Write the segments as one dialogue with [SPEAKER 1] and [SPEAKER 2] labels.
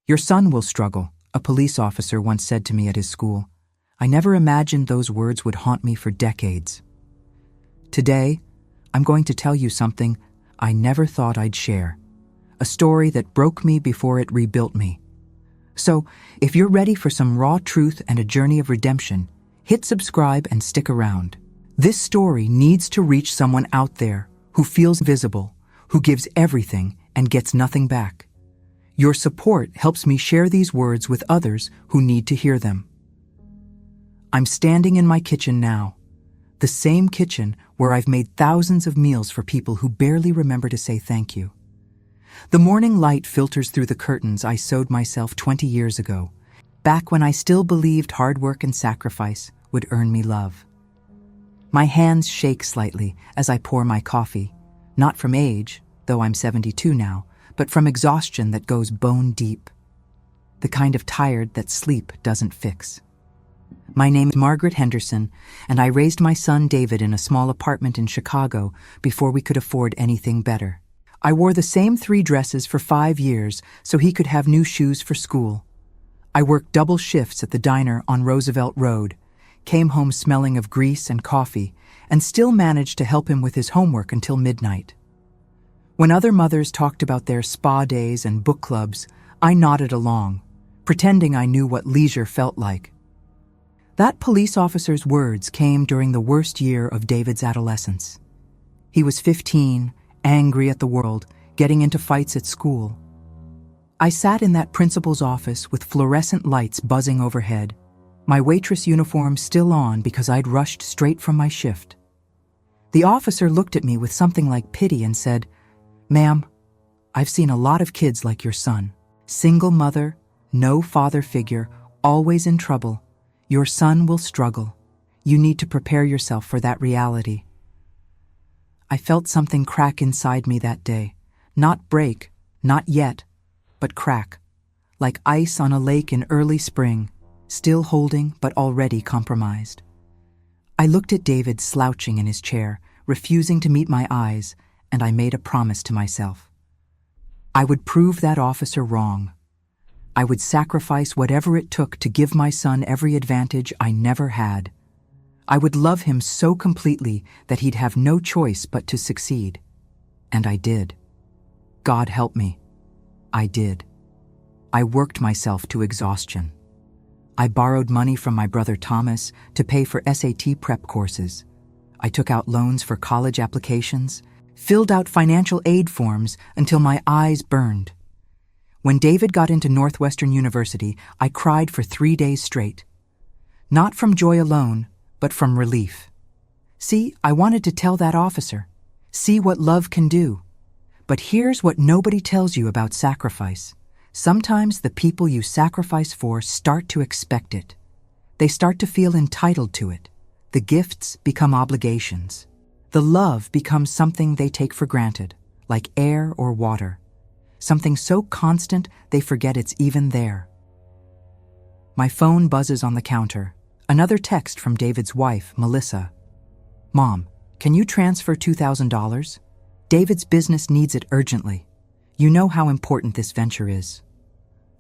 [SPEAKER 1] "Your son will struggle," a police officer once said to me at his school. I never imagined those words would haunt me for decades. Today, I'm going to tell you something I never thought I'd share. A story that broke me before it rebuilt me. So, if you're ready for some raw truth and a journey of redemption, hit subscribe and stick around. This story needs to reach someone out there who feels invisible, who gives everything and gets nothing back. Your support helps me share these words with others who need to hear them. I'm standing in my kitchen now, the same kitchen where I've made thousands of meals for people who barely remember to say thank you. The morning light filters through the curtains I sewed myself 20 years ago, back when I still believed hard work and sacrifice would earn me love. My hands shake slightly as I pour my coffee, not from age, though I'm 72 now, but from exhaustion that goes bone deep. The kind of tired that sleep doesn't fix. My name is Margaret Henderson, and I raised my son David in a small apartment in Chicago before we could afford anything better. I wore the same 3 dresses for 5 years so he could have new shoes for school. I worked double shifts at the diner on Roosevelt Road, came home smelling of grease and coffee, and still managed to help him with his homework until midnight. When other mothers talked about their spa days and book clubs, I nodded along, pretending I knew what leisure felt like. That police officer's words came during the worst year of David's adolescence. He was 15, angry at the world, getting into fights at school. I sat in that principal's office with fluorescent lights buzzing overhead, my waitress uniform still on because I'd rushed straight from my shift. The officer looked at me with something like pity and said, "Ma'am, I've seen a lot of kids like your son. Single mother, no father figure, always in trouble. Your son will struggle. You need to prepare yourself for that reality." I felt something crack inside me that day. Not break, not yet, but crack. Like ice on a lake in early spring, still holding but already compromised. I looked at David slouching in his chair, refusing to meet my eyes, and I made a promise to myself. I would prove that officer wrong. I would sacrifice whatever it took to give my son every advantage I never had. I would love him so completely that he'd have no choice but to succeed. And I did. God help me. I did. I worked myself to exhaustion. I borrowed money from my brother Thomas to pay for SAT prep courses. I took out loans for college applications, filled out financial aid forms until my eyes burned. When David got into Northwestern University, I cried for 3 days straight. Not from joy alone, but from relief. See, I wanted to tell that officer. See what love can do. But here's what nobody tells you about sacrifice. Sometimes the people you sacrifice for start to expect it. They start to feel entitled to it. The gifts become obligations. The love becomes something they take for granted, like air or water. Something so constant they forget it's even there. My phone buzzes on the counter. Another text from David's wife, Melissa. "Mom, can you transfer $2,000? David's business needs it urgently. You know how important this venture is."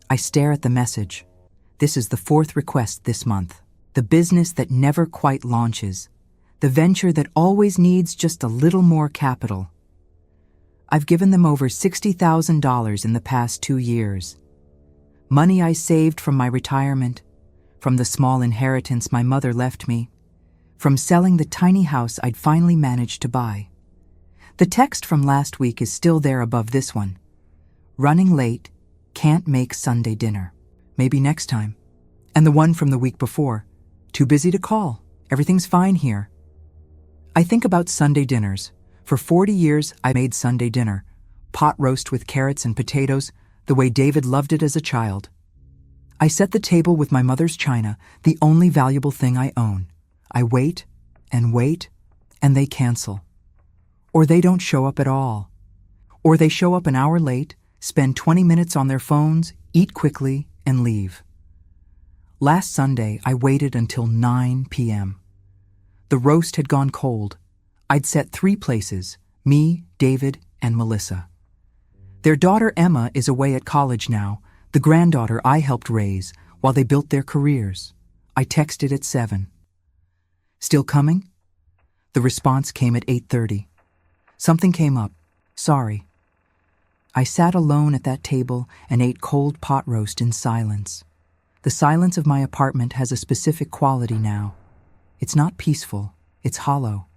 [SPEAKER 1] I stare at the message. This is the 4th request this month. The business that never quite launches. The venture that always needs just a little more capital. I've given them over $60,000 in the past 2 years. Money I saved from my retirement, from the small inheritance my mother left me, from selling the tiny house I'd finally managed to buy. The text from last week is still there above this one. "Running late, can't make Sunday dinner. Maybe next time." And the one from the week before. "Too busy to call. Everything's fine here." I think about Sunday dinners. For 40 years, I made Sunday dinner. Pot roast with carrots and potatoes, the way David loved it as a child. I set the table with my mother's china, the only valuable thing I own. I wait, and they cancel. Or they don't show up at all. Or they show up an hour late, spend 20 minutes on their phones, eat quickly, and leave. Last Sunday, I waited until 9 p.m. The roast had gone cold. I'd set 3 places, me, David, and Melissa. Their daughter Emma is away at college now, the granddaughter I helped raise while they built their careers. I texted at 7. Still coming? The response came at 8:30. Something came up. Sorry. I sat alone at that table and ate cold pot roast in silence. The silence of my apartment has a specific quality now. It's not peaceful. It's hollow.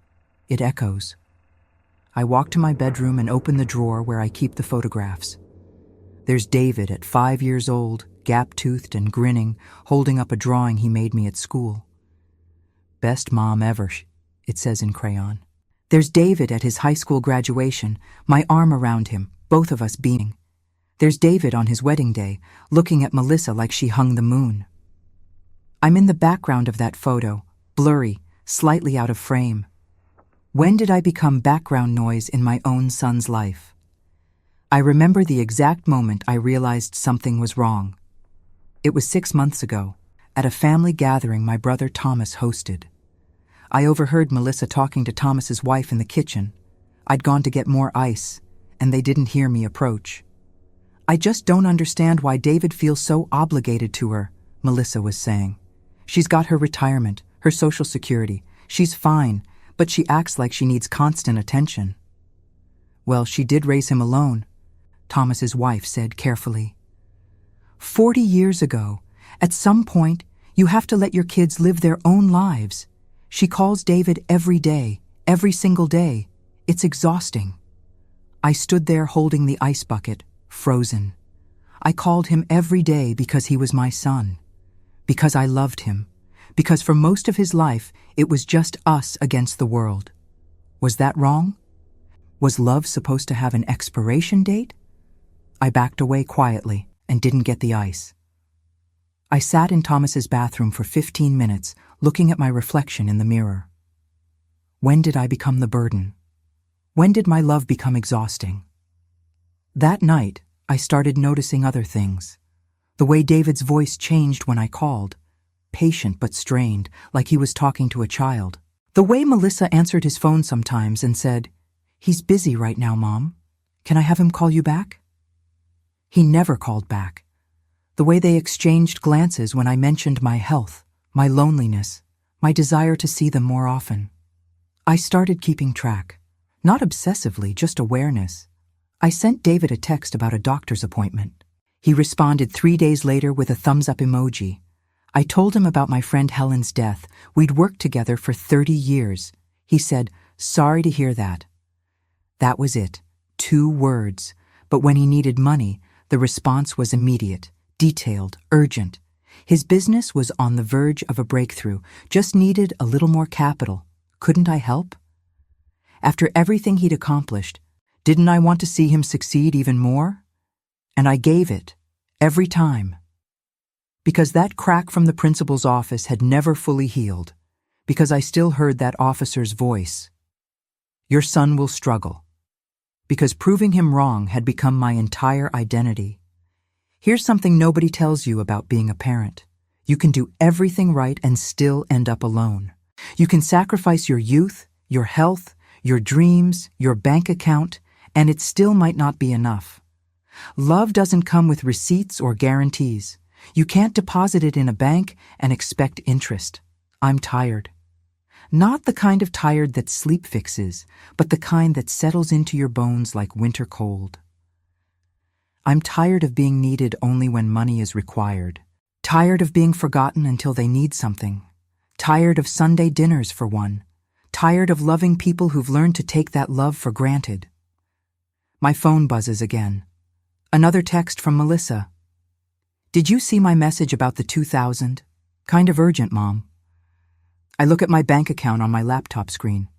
[SPEAKER 1] It echoes. I walk to my bedroom and open the drawer where I keep the photographs. There's David at 5 years old, gap-toothed and grinning, holding up a drawing he made me at school. Best mom ever, it says in crayon. There's David at his high school graduation, my arm around him, both of us beaming. There's David on his wedding day, looking at Melissa like she hung the moon. I'm in the background of that photo, blurry, slightly out of frame. When did I become background noise in my own son's life? I remember the exact moment I realized something was wrong. It was 6 months ago, at a family gathering my brother Thomas hosted. I overheard Melissa talking to Thomas's wife in the kitchen. I'd gone to get more ice, and they didn't hear me approach. I just don't understand why David feels so obligated to her, Melissa was saying. She's got her retirement, her social security. She's fine, but she acts like she needs constant attention. Well, she did raise him alone, Thomas's wife said carefully. 40 years ago, at some point, you have to let your kids live their own lives. She calls David every day, every single day. It's exhausting. I stood there holding the ice bucket, frozen. I called him every day because he was my son, because I loved him, because for most of his life it was just us against the world. Was that wrong? Was love supposed to have an expiration date? I backed away quietly and didn't get the ice. I sat in Thomas's bathroom for 15 minutes, looking at my reflection in the mirror. When did I become the burden? When did my love become exhausting? That night, I started noticing other things. The way David's voice changed when I called, patient but strained, like he was talking to a child. The way Melissa answered his phone sometimes and said, "He's busy right now, Mom. Can I have him call you back?" He never called back. The way they exchanged glances when I mentioned my health, my loneliness, my desire to see them more often. I started keeping track. Not obsessively, just awareness. I sent David a text about a doctor's appointment. He responded 3 days later with a thumbs-up emoji. I told him about my friend Helen's death. We'd worked together for 30 years. He said, "Sorry to hear that." That was it. 2 words. But when he needed money, the response was immediate, detailed, urgent. His business was on the verge of a breakthrough, just needed a little more capital. Couldn't I help? After everything he'd accomplished, didn't I want to see him succeed even more? And I gave it, every time. Because that crack from the principal's office had never fully healed. Because I still heard that officer's voice. Your son will struggle. Because proving him wrong had become my entire identity. Here's something nobody tells you about being a parent. You can do everything right and still end up alone. You can sacrifice your youth, your health, your dreams, your bank account, and it still might not be enough. Love doesn't come with receipts or guarantees. You can't deposit it in a bank and expect interest. I'm tired. Not the kind of tired that sleep fixes, but the kind that settles into your bones like winter cold. I'm tired of being needed only when money is required. Tired of being forgotten until they need something. Tired of Sunday dinners for one. Tired of loving people who've learned to take that love for granted. My phone buzzes again. Another text from Melissa. Did you see my message about the 2,000? Kind of urgent, Mom. I look at my bank account on my laptop screen.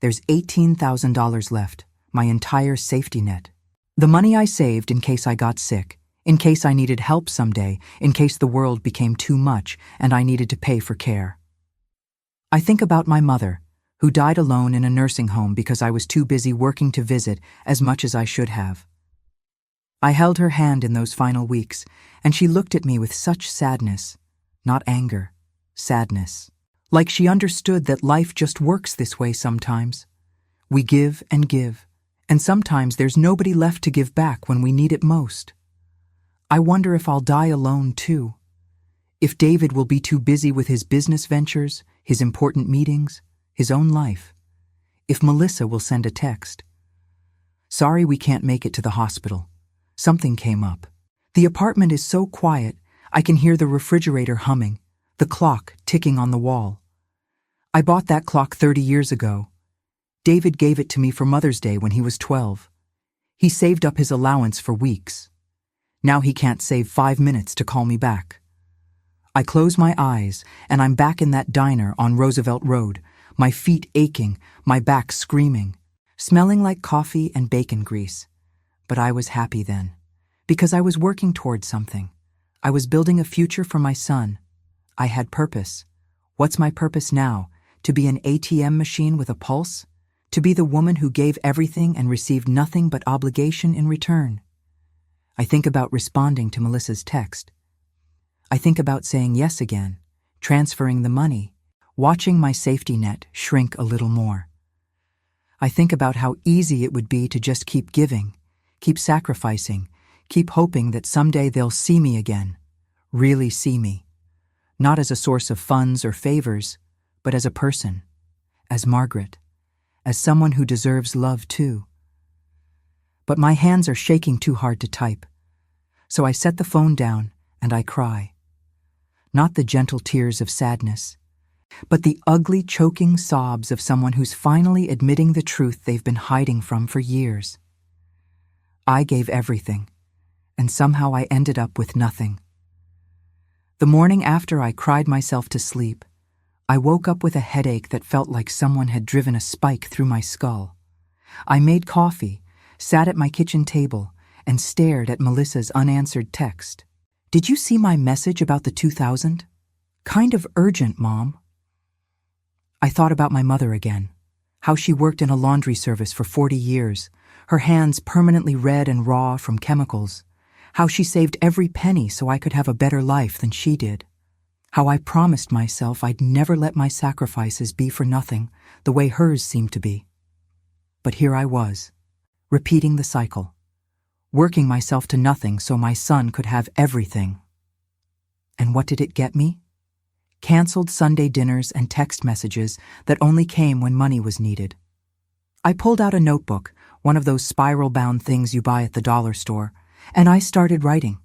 [SPEAKER 1] There's $18,000 left, my entire safety net. The money I saved in case I got sick, in case I needed help someday, in case the world became too much and I needed to pay for care. I think about my mother, who died alone in a nursing home because I was too busy working to visit as much as I should have. I held her hand in those final weeks, and she looked at me with such sadness, not anger, sadness. Like she understood that life just works this way sometimes. We give, and sometimes there's nobody left to give back when we need it most. I wonder if I'll die alone too. If David will be too busy with his business ventures, his important meetings, his own life. If Melissa will send a text. Sorry we can't make it to the hospital. Something came up. The apartment is so quiet, I can hear the refrigerator humming, the clock ticking on the wall. I bought that clock 30 years ago. David gave it to me for Mother's Day when he was 12. He saved up his allowance for weeks. Now he can't save 5 minutes to call me back. I close my eyes, and I'm back in that diner on Roosevelt Road, my feet aching, my back screaming, smelling like coffee and bacon grease. But I was happy then, because I was working towards something. I was building a future for my son. I had purpose. What's my purpose now? To be an ATM machine with a pulse? To be the woman who gave everything and received nothing but obligation in return? I think about responding to Melissa's text. I think about saying yes again, transferring the money, watching my safety net shrink a little more. I think about how easy it would be to just keep giving, keep sacrificing, keep hoping that someday they'll see me again, really see me. Not as a source of funds or favors, but as a person, as Margaret, as someone who deserves love too. But my hands are shaking too hard to type, so I set the phone down and I cry. Not the gentle tears of sadness, but the ugly, choking sobs of someone who's finally admitting the truth they've been hiding from for years. I gave everything, and somehow I ended up with nothing. The morning after I cried myself to sleep, I woke up with a headache that felt like someone had driven a spike through my skull. I made coffee, sat at my kitchen table, and stared at Melissa's unanswered text. Did you see my message about the 2,000? Kind of urgent, Mom. I thought about my mother again, how she worked in a laundry service for 40 years, her hands permanently red and raw from chemicals, how she saved every penny so I could have a better life than she did, how I promised myself I'd never let my sacrifices be for nothing, the way hers seemed to be. But here I was, repeating the cycle, working myself to nothing so my son could have everything. And what did it get me? Canceled Sunday dinners and text messages that only came when money was needed. I pulled out a notebook, one of those spiral-bound things you buy at the dollar store, and I started writing.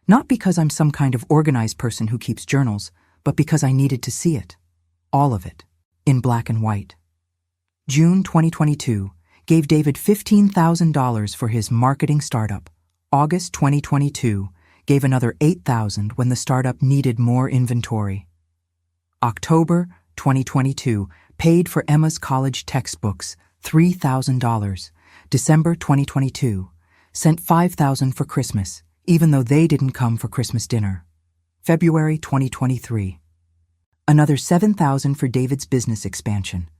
[SPEAKER 1] Not because I'm some kind of organized person who keeps journals, but because I needed to see it. All of it, in black and white. June 2022 gave David $15,000 for his marketing startup. August 2022 gave another $8,000 when the startup needed more inventory. October 2022 paid for Emma's college textbooks, $3,000. December 2022 sent $5,000 for Christmas, even though they didn't come for Christmas dinner. February 2023. Another $7,000 for David's business expansion.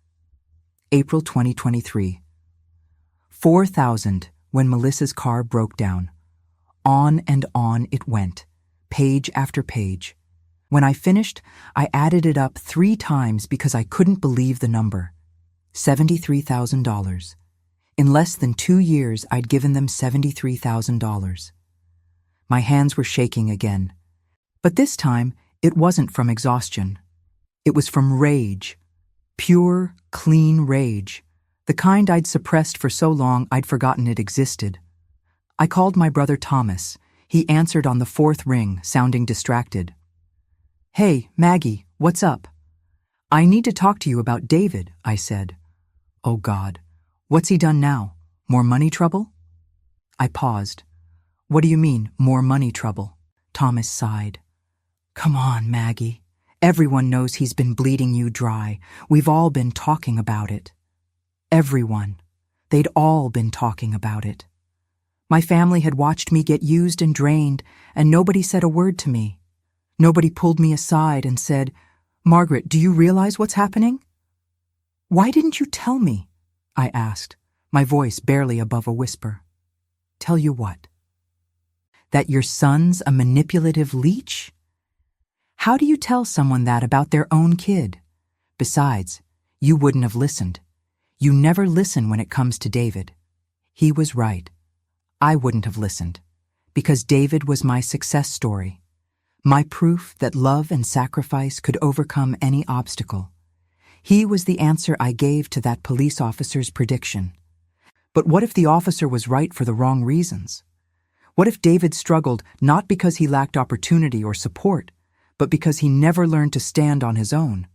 [SPEAKER 1] April 2023. $4,000 when Melissa's car broke down. On and on it went, page after page. When I finished, I added it up 3 times because I couldn't believe the number. $73,000. In less than 2 years, I'd given them $73,000. My hands were shaking again. But this time, it wasn't from exhaustion. It was from rage. Pure, clean rage. The kind I'd suppressed for so long I'd forgotten it existed. I called my brother Thomas. He answered on the 4th ring, sounding distracted. "Hey, Maggie, what's up?" "I need to talk to you about David," I said. "Oh God, what's he done now? More money trouble?" I paused. "What do you mean, more money trouble?" Thomas sighed. "Come on, Maggie. Everyone knows he's been bleeding you dry. We've all been talking about it." Everyone. They'd all been talking about it. My family had watched me get used and drained, and nobody said a word to me. Nobody pulled me aside and said, "Margaret, do you realize what's happening?" "Why didn't you tell me?" I asked, my voice barely above a whisper. "Tell you what?" "That your son's a manipulative leech?" How do you tell someone that about their own kid? Besides, you wouldn't have listened. You never listen when it comes to David. He was right. I wouldn't have listened. Because David was my success story, my proof that love and sacrifice could overcome any obstacle. He was the answer I gave to that police officer's prediction. But what if the officer was right for the wrong reasons? What if David struggled not because he lacked opportunity or support, but because he never learned to stand on his own?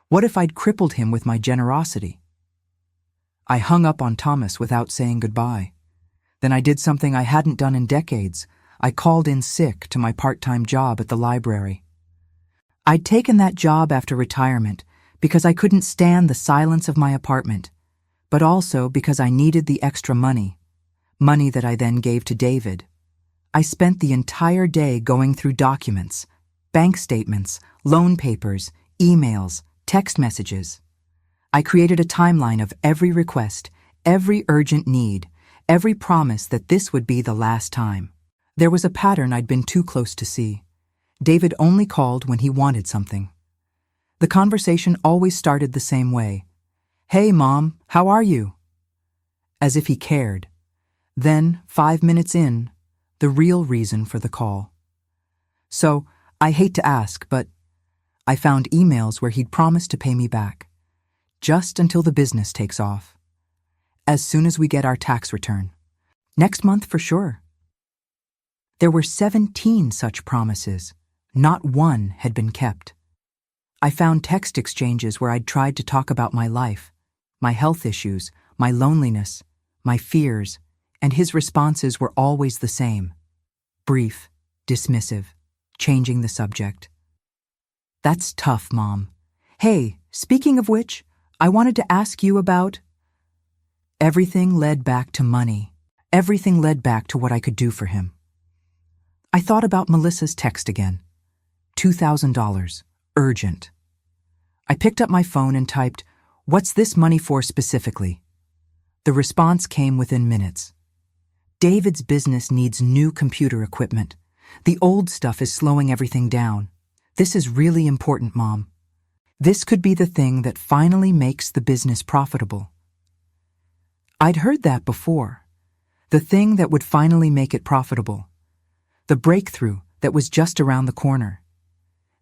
[SPEAKER 1] What if I'd crippled him with my generosity? I hung up on Thomas without saying goodbye. Then I did something I hadn't done in decades. I called in sick to my part-time job at the library. I'd taken that job after retirement because I couldn't stand the silence of my apartment, but also because I needed the extra money that I then gave to David. I spent the entire day going through documents, bank statements, loan papers, emails, text messages. I created a timeline of every request, every urgent need, every promise that this would be the last time. There was a pattern I'd been too close to see. David only called when he wanted something. The conversation always started the same way. "Hey, Mom, how are you?" As if he cared. Then, 5 minutes in, the real reason for the call. So, I hate to ask, but I found emails where he'd promised to pay me back. Just until the business takes off. As soon as we get our tax return. Next month for sure. There were 17 such promises. Not one had been kept. I found text exchanges where I'd tried to talk about my life, my health issues, my loneliness, my fears, and his responses were always the same. Brief, dismissive, changing the subject. "That's tough, Mom. Hey, speaking of which, I wanted to ask you about..." Everything led back to money. Everything led back to what I could do for him. I thought about Melissa's text again. $2,000. Urgent. I picked up my phone and typed, "What's this money for specifically?" The response came within minutes. "David's business needs new computer equipment. The old stuff is slowing everything down. This is really important, Mom. This could be the thing that finally makes the business profitable." I'd heard that before. The thing that would finally make it profitable. The breakthrough that was just around the corner.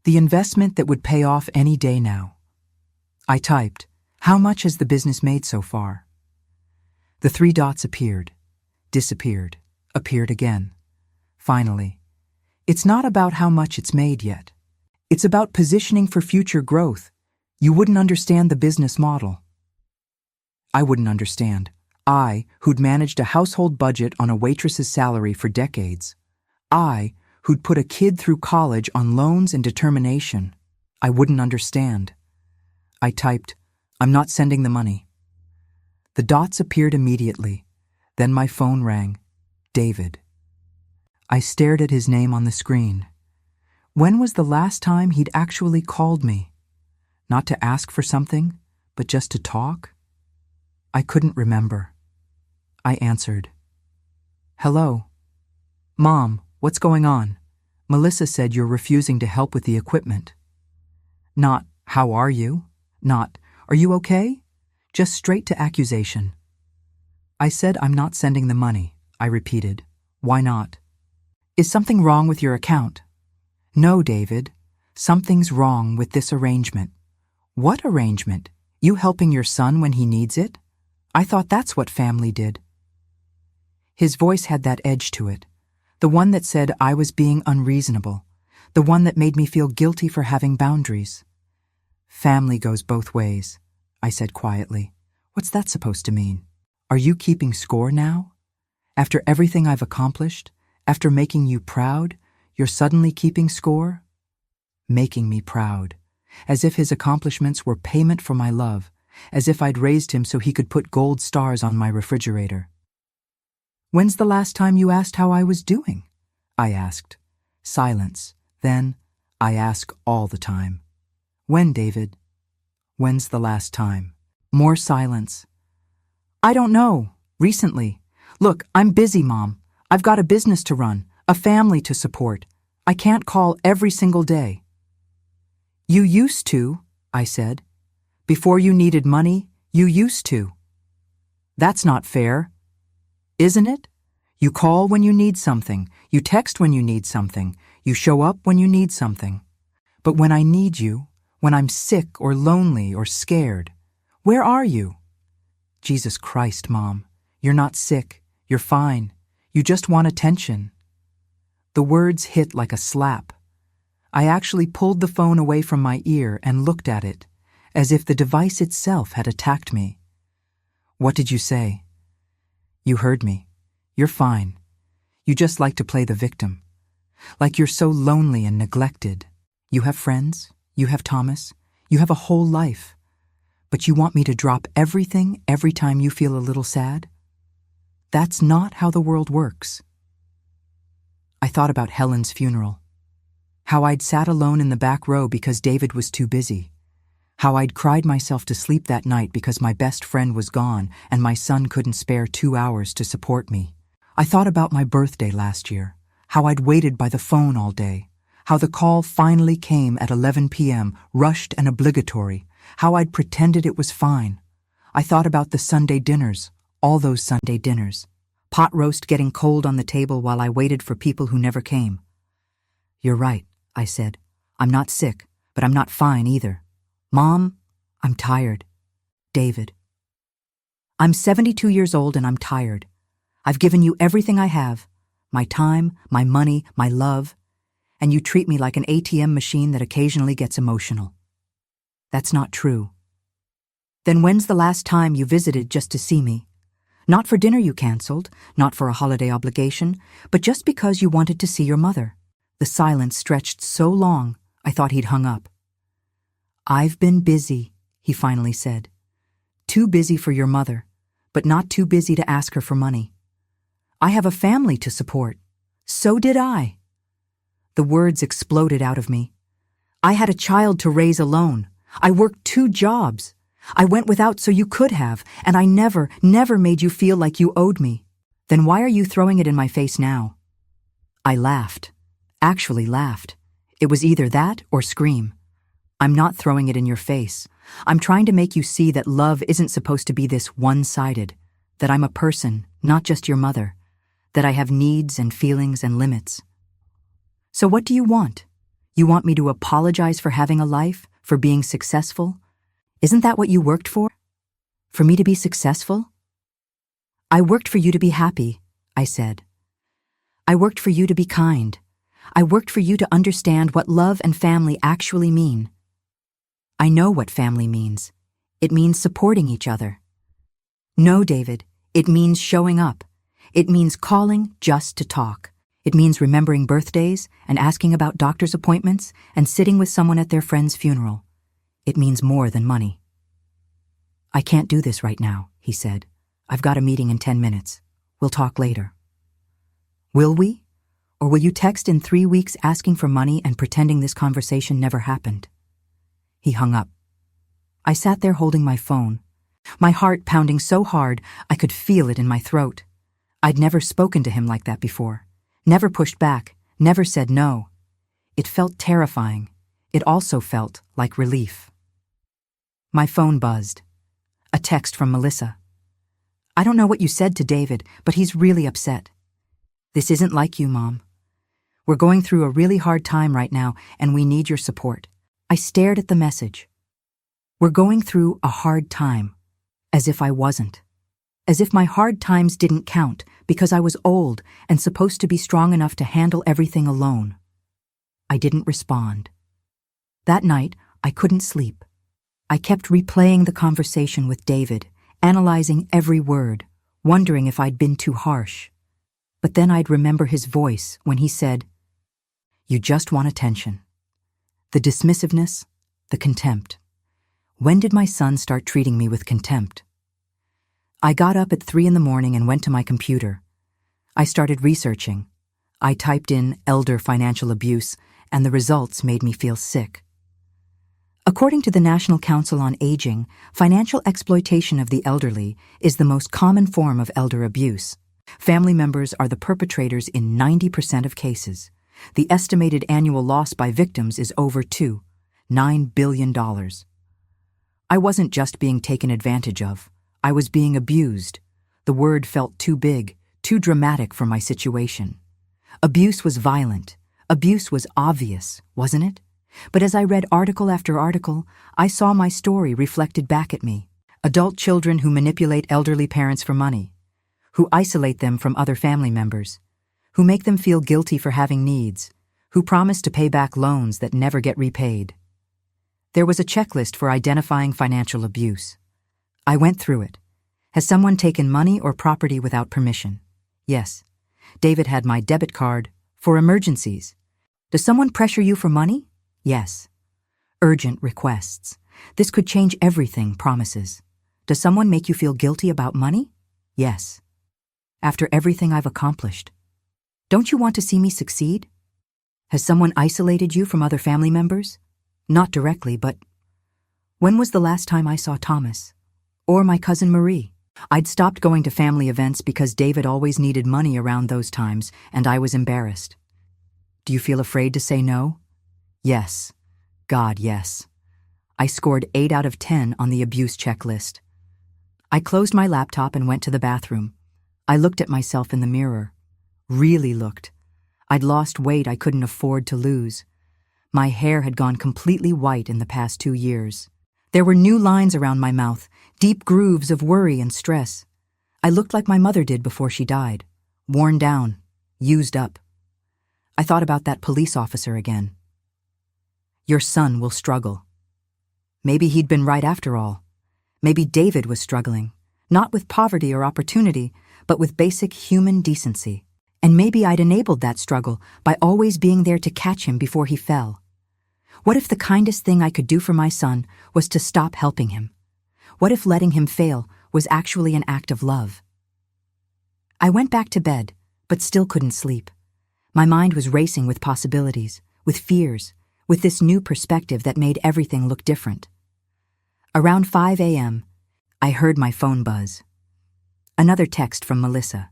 [SPEAKER 1] The investment that would pay off any day now. I typed, "How much has the business made so far?" The 3 dots appeared, disappeared, appeared again. Finally, it's not about how much it's made yet. It's about positioning for future growth. You wouldn't understand the business model. I wouldn't understand. I, who'd managed a household budget on a waitress's salary for decades. I, who'd put a kid through college on loans and determination. I wouldn't understand. I typed, "I'm not sending the money." The dots appeared immediately. Then my phone rang. David. I stared at his name on the screen. When was the last time he'd actually called me? Not to ask for something, but just to talk? I couldn't remember. I answered. "Hello. Mom, what's going on? Melissa said you're refusing to help with the equipment." Not, "How are you?" Not, "Are you okay?" Just straight to accusation. I said I'm not sending the money. I repeated. "Why not?" "Is something wrong with your account?" "No, David. Something's wrong with this arrangement." "What arrangement? You helping your son when he needs it? I thought that's what family did." His voice had that edge to it. The one that said I was being unreasonable. The one that made me feel guilty for having boundaries. "Family goes both ways," I said quietly. "What's that supposed to mean? Are you keeping score now? After everything I've accomplished, after making you proud, you're suddenly keeping score?" Making me proud. As if his accomplishments were payment for my love. As if I'd raised him so he could put gold stars on my refrigerator. "When's the last time you asked how I was doing?" I asked. Silence. Then, I ask all the time. "When, David? When's the last time?" More silence. "I don't know. Recently. Look, I'm busy, Mom. I've got a business to run, a family to support. I can't call every single day." "You used to," I said. "Before you needed money, you used to." "That's not fair." "Isn't it? You call when you need something. You text when you need something. You show up when you need something. But when I need you, when I'm sick or lonely or scared, where are you? Jesus Christ, Mom, you're not sick. You're fine. You just want attention. The words hit like a slap. I actually pulled the phone away from my ear and looked at it, as if the device itself had attacked me. What did you say? You heard me. You're fine. You just like to play the victim. Like you're so lonely and neglected. You have friends. You have Thomas. You have a whole life. But you want me to drop everything every time you feel a little sad? That's not how the world works. I thought about Helen's funeral. How I'd sat alone in the back row because David was too busy. How I'd cried myself to sleep that night because my best friend was gone and my son couldn't spare 2 hours to support me. I thought about my birthday last year. How I'd waited by the phone all day. How the call finally came at 11 p.m., rushed and obligatory. How I'd pretended it was fine. I thought about the Sunday dinners, all those Sunday dinners. Pot roast getting cold on the table while I waited for people who never came. You're right, I said. I'm not sick, but I'm not fine either. Mom, I'm tired. David. I'm 72 years old and I'm tired. I've given you everything I have. My time, my money, my love. And you treat me like an ATM machine that occasionally gets emotional. That's not true. Then when's the last time you visited just to see me? Not for dinner you canceled, not for a holiday obligation, but just because you wanted to see your mother. The silence stretched so long, I thought he'd hung up. I've been busy, he finally said. Too busy for your mother, but not too busy to ask her for money. I have a family to support. So did I. The words exploded out of me. I had a child to raise alone. I worked 2 jobs. I went without so you could have, and I never made you feel like you owed me. Then why are you throwing it in my face now? I laughed. Actually laughed. It was either that or scream. I'm not throwing it in your face. I'm trying to make you see that love isn't supposed to be this one-sided, that I'm a person, not just your mother, that I have needs and feelings and limits. So what do you want? You want me to apologize for having a life, for being successful? Isn't that what you worked for? For me to be successful? I worked for you to be happy, I said. I worked for you to be kind. I worked for you to understand what love and family actually mean. I know what family means. It means supporting each other. No, David, it means showing up. It means calling just to talk. It means remembering birthdays and asking about doctor's appointments and sitting with someone at their friend's funeral. It means more than money. I can't do this right now, he said. I've got a meeting in 10 minutes. We'll talk later. Will we? Or will you text in 3 weeks asking for money and pretending this conversation never happened? He hung up. I sat there holding my phone, my heart pounding so hard I could feel it in my throat. I'd never spoken to him like that before. Never pushed back, never said no. It felt terrifying. It also felt like relief. My phone buzzed. A text from Melissa. I don't know what you said to David, but he's really upset. This isn't like you, Mom. We're going through a really hard time right now, and we need your support. I stared at the message. We're going through a hard time. As if I wasn't. As if my hard times didn't count because I was old and supposed to be strong enough to handle everything alone. I didn't respond. That night, I couldn't sleep. I kept replaying the conversation with David, analyzing every word, wondering if I'd been too harsh. But then I'd remember his voice when he said, "You just want attention." The dismissiveness, the contempt. When did my son start treating me with contempt? I got up at 3 a.m. and went to my computer. I started researching. I typed in elder financial abuse, and the results made me feel sick. According to the National Council on Aging, financial exploitation of the elderly is the most common form of elder abuse. Family members are the perpetrators in 90% of cases. The estimated annual loss by victims is over $9 billion. I wasn't just being taken advantage of. I was being abused. The word felt too big, too dramatic for my situation. Abuse was violent. Abuse was obvious, wasn't it? But as I read article after article, I saw my story reflected back at me. Adult children who manipulate elderly parents for money, who isolate them from other family members, who make them feel guilty for having needs, who promise to pay back loans that never get repaid. There was a checklist for identifying financial abuse. I went through it. Has someone taken money or property without permission? Yes. David had my debit card for emergencies. Does someone pressure you for money? Yes. Urgent requests. This could change everything, promises. Does someone make you feel guilty about money? Yes. After everything I've accomplished. Don't you want to see me succeed? Has someone isolated you from other family members? Not directly, but when was the last time I saw Thomas? Or my cousin Marie? I'd stopped going to family events because David always needed money around those times, and I was embarrassed. Do you feel afraid to say no? Yes. God, yes. I scored 8 out of 10 on the abuse checklist. I closed my laptop and went to the bathroom. I looked at myself in the mirror. Really looked. I'd lost weight I couldn't afford to lose. My hair had gone completely white in the past 2 years. There were new lines around my mouth, deep grooves of worry and stress. I looked like my mother did before she died, worn down, used up. I thought about that police officer again. Your son will struggle. Maybe he'd been right after all. Maybe David was struggling, not with poverty or opportunity, but with basic human decency. And maybe I'd enabled that struggle by always being there to catch him before he fell. What if the kindest thing I could do for my son was to stop helping him? What if letting him fail was actually an act of love? I went back to bed, but still couldn't sleep. My mind was racing with possibilities, with fears, with this new perspective that made everything look different. Around 5 a.m., I heard my phone buzz. Another text from Melissa.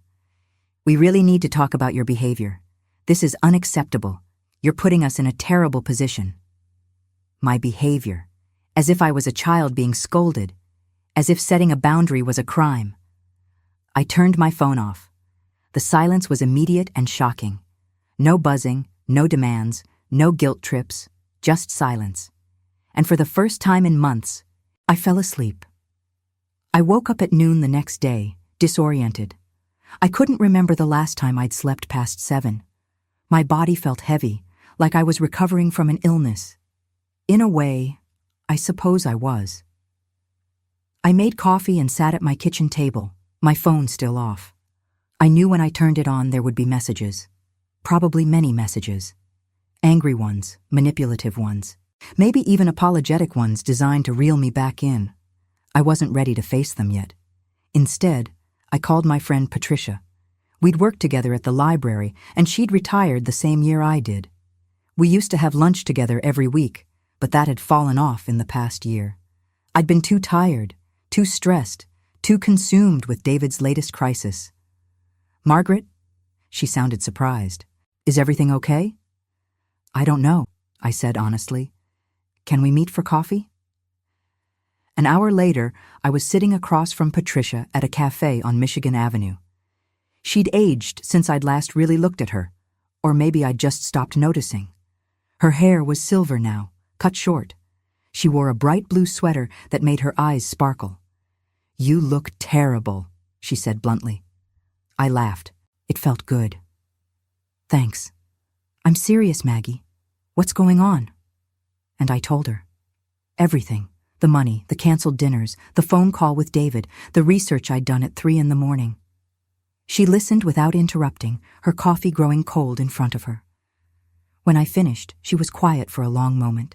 [SPEAKER 1] We really need to talk about your behavior. This is unacceptable. You're putting us in a terrible position. My behavior, as if I was a child being scolded, as if setting a boundary was a crime. I turned my phone off. The silence was immediate and shocking. No buzzing, no demands, no guilt trips, just silence. And for the first time in months, I fell asleep. I woke up at noon the next day, disoriented. I couldn't remember the last time I'd slept past 7. My body felt heavy, like I was recovering from an illness. In a way, I suppose I was. I made coffee and sat at my kitchen table, my phone still off. I knew when I turned it on there would be messages. Probably many messages. Angry ones, manipulative ones, maybe even apologetic ones designed to reel me back in. I wasn't ready to face them yet. Instead, I called my friend Patricia. We'd worked together at the library, and she'd retired the same year I did. We used to have lunch together every week, but that had fallen off in the past year. I'd been too tired, too stressed, too consumed with David's latest crisis. Margaret? She sounded surprised. Is everything okay? I don't know, I said honestly. Can we meet for coffee? An hour later, I was sitting across from Patricia at a cafe on Michigan Avenue. She'd aged since I'd last really looked at her, or maybe I'd just stopped noticing. Her hair was silver now, cut short. She wore a bright blue sweater that made her eyes sparkle. You look terrible, she said bluntly. I laughed. It felt good. Thanks. I'm serious, Maggie. What's going on? And I told her. Everything. The money, the canceled dinners, the phone call with David, the research I'd done at 3 a.m. She listened without interrupting, her coffee growing cold in front of her. When I finished, she was quiet for a long moment.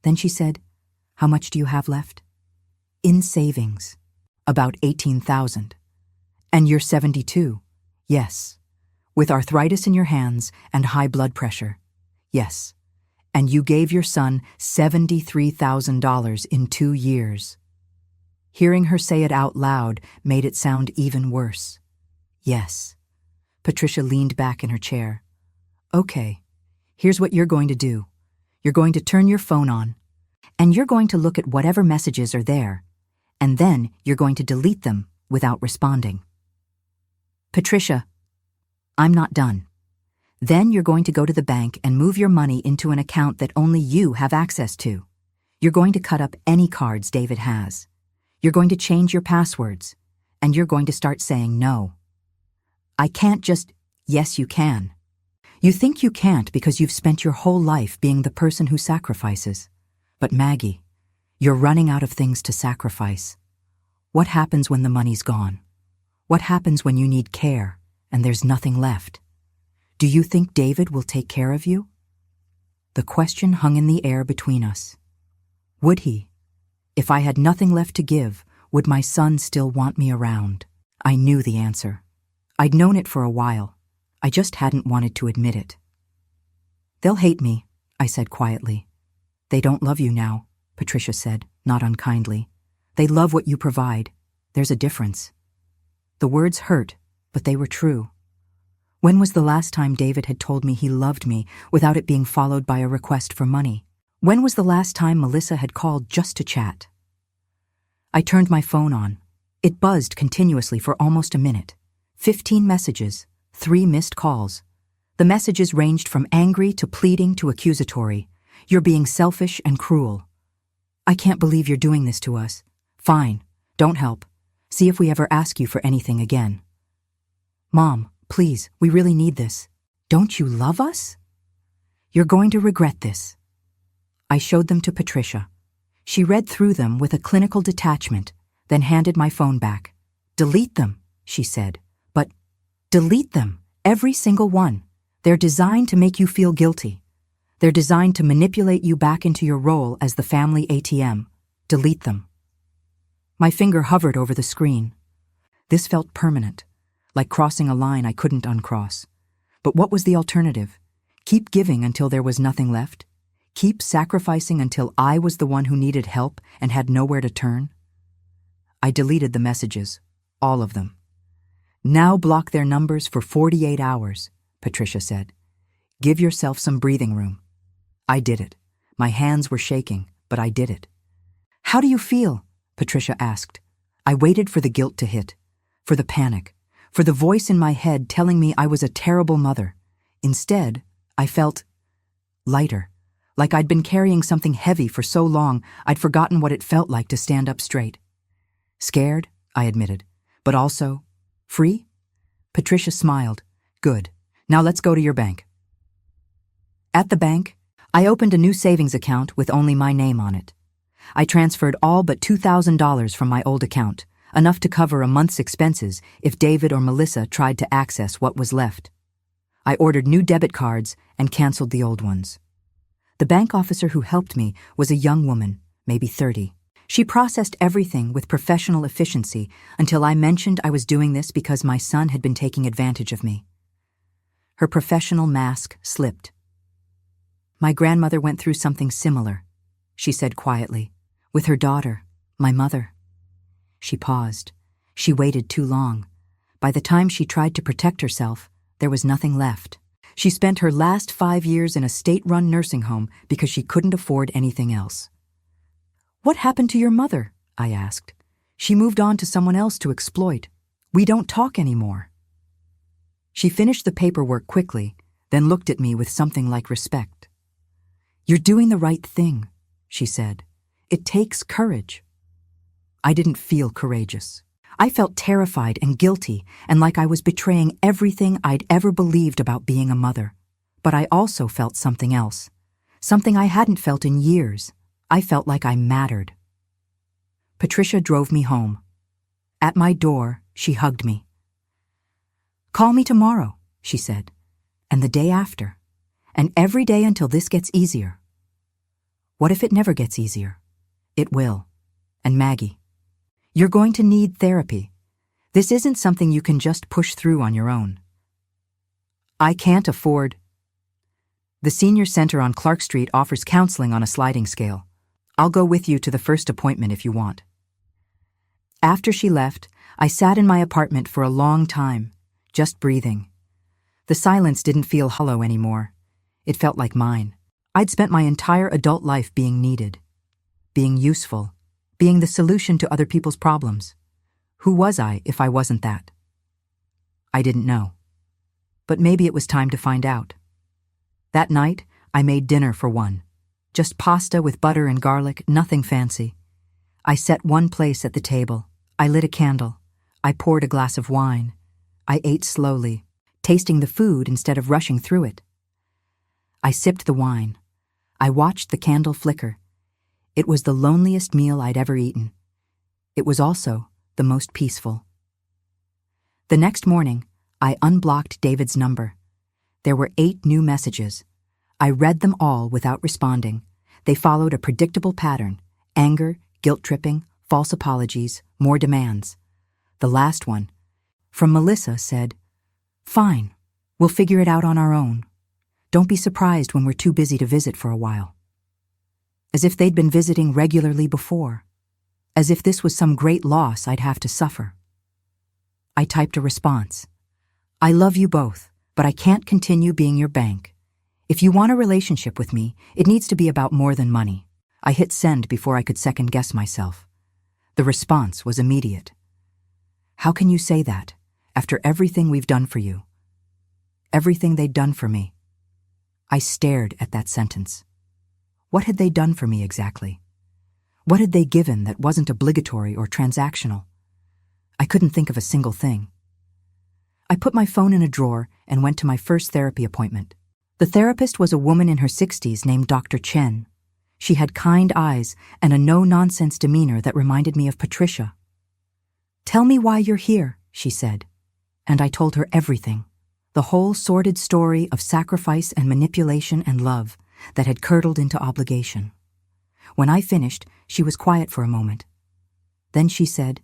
[SPEAKER 1] Then she said, How much do you have left? In savings. About $18,000. And you're 72. Yes. With arthritis in your hands and high blood pressure. Yes. And you gave your son $73,000 in 2 years. Hearing her say it out loud made it sound even worse. Yes. Patricia leaned back in her chair. Okay, here's what you're going to do. You're going to turn your phone on, and you're going to look at whatever messages are there, and then you're going to delete them without responding. Patricia, I'm not done. Then you're going to go to the bank and move your money into an account that only you have access to. You're going to cut up any cards David has. You're going to change your passwords. And you're going to start saying no. I can't just, yes you can. You think you can't because you've spent your whole life being the person who sacrifices. But Maggie, you're running out of things to sacrifice. What happens when the money's gone? What happens when you need care and there's nothing left? Do you think David will take care of you? The question hung in the air between us. Would he? If I had nothing left to give, would my son still want me around? I knew the answer. I'd known it for a while. I just hadn't wanted to admit it. They'll hate me, I said quietly. They don't love you now, Patricia said, not unkindly. They love what you provide. There's a difference. The words hurt, but they were true. When was the last time David had told me he loved me without it being followed by a request for money? When was the last time Melissa had called just to chat? I turned my phone on. It buzzed continuously for almost a minute. 15 messages, 3 missed calls. The messages ranged from angry to pleading to accusatory. You're being selfish and cruel. I can't believe you're doing this to us. Fine, don't help. See if we ever ask you for anything again. Mom, please, we really need this. Don't you love us? You're going to regret this. I showed them to Patricia. She read through them with a clinical detachment, then handed my phone back. Delete them, she said. But delete them, every single one. They're designed to make you feel guilty. They're designed to manipulate you back into your role as the family ATM. Delete them. My finger hovered over the screen. This felt permanent, like crossing a line I couldn't uncross. But what was the alternative? Keep giving until there was nothing left? Keep sacrificing until I was the one who needed help and had nowhere to turn? I deleted the messages, all of them. Now block their numbers for 48 hours, Patricia said. Give yourself some breathing room. I did it. My hands were shaking, but I did it. How do you feel? Patricia asked. I waited for the guilt to hit, for the panic, for the voice in my head telling me I was a terrible mother. Instead, I felt lighter, like I'd been carrying something heavy for so long I'd forgotten what it felt like to stand up straight. Scared, I admitted, but also free? Patricia smiled. Good. Now let's go to your bank. At the bank, I opened a new savings account with only my name on it. I transferred all but $2,000 from my old account, enough to cover a month's expenses if David or Melissa tried to access what was left. I ordered new debit cards and canceled the old ones. The bank officer who helped me was a young woman, maybe 30. She processed everything with professional efficiency until I mentioned I was doing this because my son had been taking advantage of me. Her professional mask slipped. My grandmother went through something similar, she said quietly, with her daughter, my mother. She paused. She waited too long. By the time she tried to protect herself, there was nothing left. She spent her last 5 years in a state-run nursing home because she couldn't afford anything else. What happened to your mother? I asked. She moved on to someone else to exploit. We don't talk anymore. She finished the paperwork quickly, then looked at me with something like respect. You're doing the right thing, she said. It takes courage. I didn't feel courageous. I felt terrified and guilty and like I was betraying everything I'd ever believed about being a mother. But I also felt something else, something I hadn't felt in years. I felt like I mattered. Patricia drove me home. At my door, she hugged me. Call me tomorrow, she said, and the day after, and every day until this gets easier. What if it never gets easier? It will. And Maggie, you're going to need therapy. This isn't something you can just push through on your own. I can't afford. The senior center on Clark Street offers counseling on a sliding scale. I'll go with you to the first appointment if you want. After she left, I sat in my apartment for a long time, just breathing. The silence didn't feel hollow anymore. It felt like mine. I'd spent my entire adult life being needed, being useful, being the solution to other people's problems. Who was I if I wasn't that? I didn't know. but maybe it was time to find out. That night, I made dinner for one. Just pasta with butter and garlic, nothing fancy. I set one place at the table. I lit a candle. I poured a glass of wine. I ate slowly, tasting the food instead of rushing through it. I sipped the wine. I watched the candle flicker. It was the loneliest meal I'd ever eaten. It was also the most peaceful. The next morning, I unblocked David's number. There were 8 new messages. I read them all without responding. They followed a predictable pattern: anger, guilt-tripping, false apologies, more demands. The last one, from Melissa, said, "Fine, we'll figure it out on our own. Don't be surprised when we're too busy to visit for a while." As if they'd been visiting regularly before. As if this was some great loss I'd have to suffer. I typed a response. "I love you both, but I can't continue being your bank. If you want a relationship with me, it needs to be about more than money." I hit send before I could second-guess myself. The response was immediate. "How can you say that, after everything we've done for you?" Everything they'd done for me. I stared at that sentence. What had they done for me exactly? What had they given that wasn't obligatory or transactional? I couldn't think of a single thing. I put my phone in a drawer and went to my first therapy appointment. The therapist was a woman in her 60s named Dr. Chen. She had kind eyes and a no-nonsense demeanor that reminded me of Patricia. "Tell me why you're here," she said. And I told her everything. The whole sordid story of sacrifice and manipulation and love that had curdled into obligation. When I finished, she was quiet for a moment. Then she said,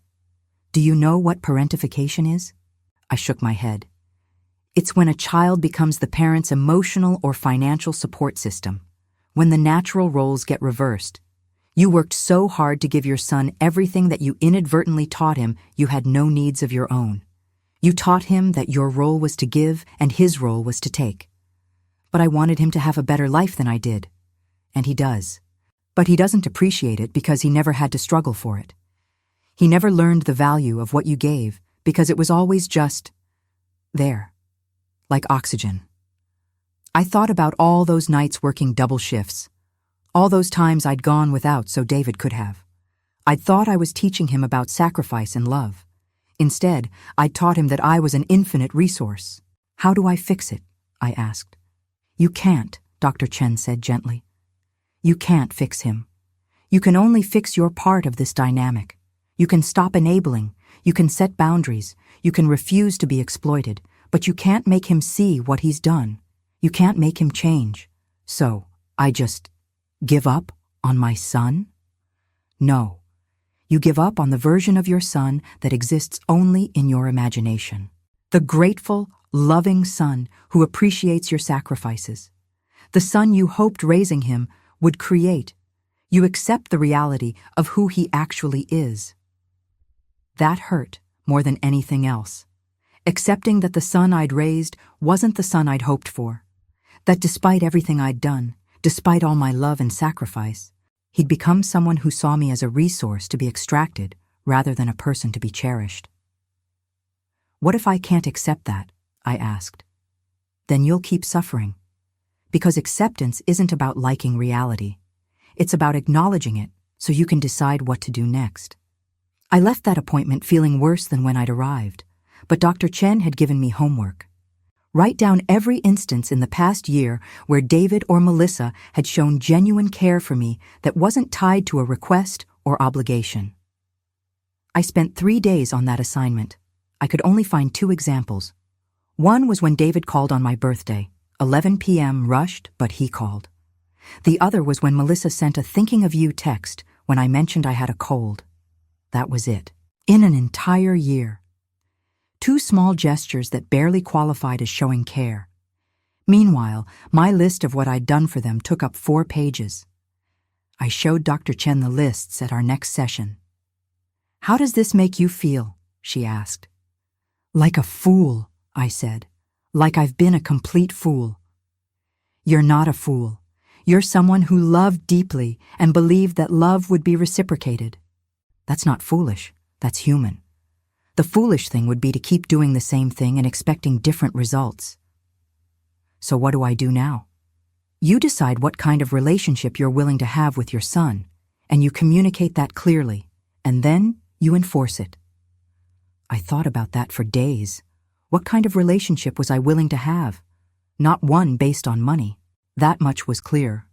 [SPEAKER 1] "Do you know what parentification is?" I shook my head. "It's when a child becomes the parent's emotional or financial support system, when the natural roles get reversed. You worked so hard to give your son everything that you inadvertently taught him you had no needs of your own. You taught him that your role was to give and his role was to take. But I wanted him to have a better life than I did. And he does. But he doesn't appreciate it because he never had to struggle for it. He never learned the value of what you gave because it was always just there, like oxygen." I thought about all those nights working double shifts, all those times I'd gone without so David could have. I'd thought I was teaching him about sacrifice and love. Instead, I'd taught him that I was an infinite resource. "How do I fix it?" I asked. "You can't," Dr. Chen said gently. "You can't fix him. You can only fix your part of this dynamic. You can stop enabling, you can set boundaries, you can refuse to be exploited, but you can't make him see what he's done. You can't make him change. So, I just give up on my son?" "No. You give up on the version of your son that exists only in your imagination. The grateful, loving son who appreciates your sacrifices. The son you hoped raising him would create. You accept the reality of who he actually is." That hurt more than anything else. Accepting that the son I'd raised wasn't the son I'd hoped for. That despite everything I'd done, despite all my love and sacrifice, he'd become someone who saw me as a resource to be extracted rather than a person to be cherished. "What if I can't accept that?" I asked. "Then you'll keep suffering. Because acceptance isn't about liking reality. It's about acknowledging it so you can decide what to do next." I left that appointment feeling worse than when I'd arrived, but Dr. Chen had given me homework. Write down every instance in the past year where David or Melissa had shown genuine care for me that wasn't tied to a request or obligation. I spent 3 days on that assignment. I could only find 2 examples. One was when David called on my birthday, 11 p.m. rushed, but he called. The other was when Melissa sent a thinking of you text when I mentioned I had a cold. That was it. In an entire year. 2 small gestures that barely qualified as showing care. Meanwhile, my list of what I'd done for them took up 4 pages. I showed Dr. Chen the lists at our next session. "How does this make you feel?" she asked. "Like a fool," I said. "Like I've been a complete fool." "You're not a fool. You're someone who loved deeply and believed that love would be reciprocated. That's not foolish. That's human. The foolish thing would be to keep doing the same thing and expecting different results. So what do I do now? You decide what kind of relationship you're willing to have with your son, and you communicate that clearly, and then you enforce it. I thought about that for days. What kind of relationship was I willing to have? Not one based on money. That much was clear.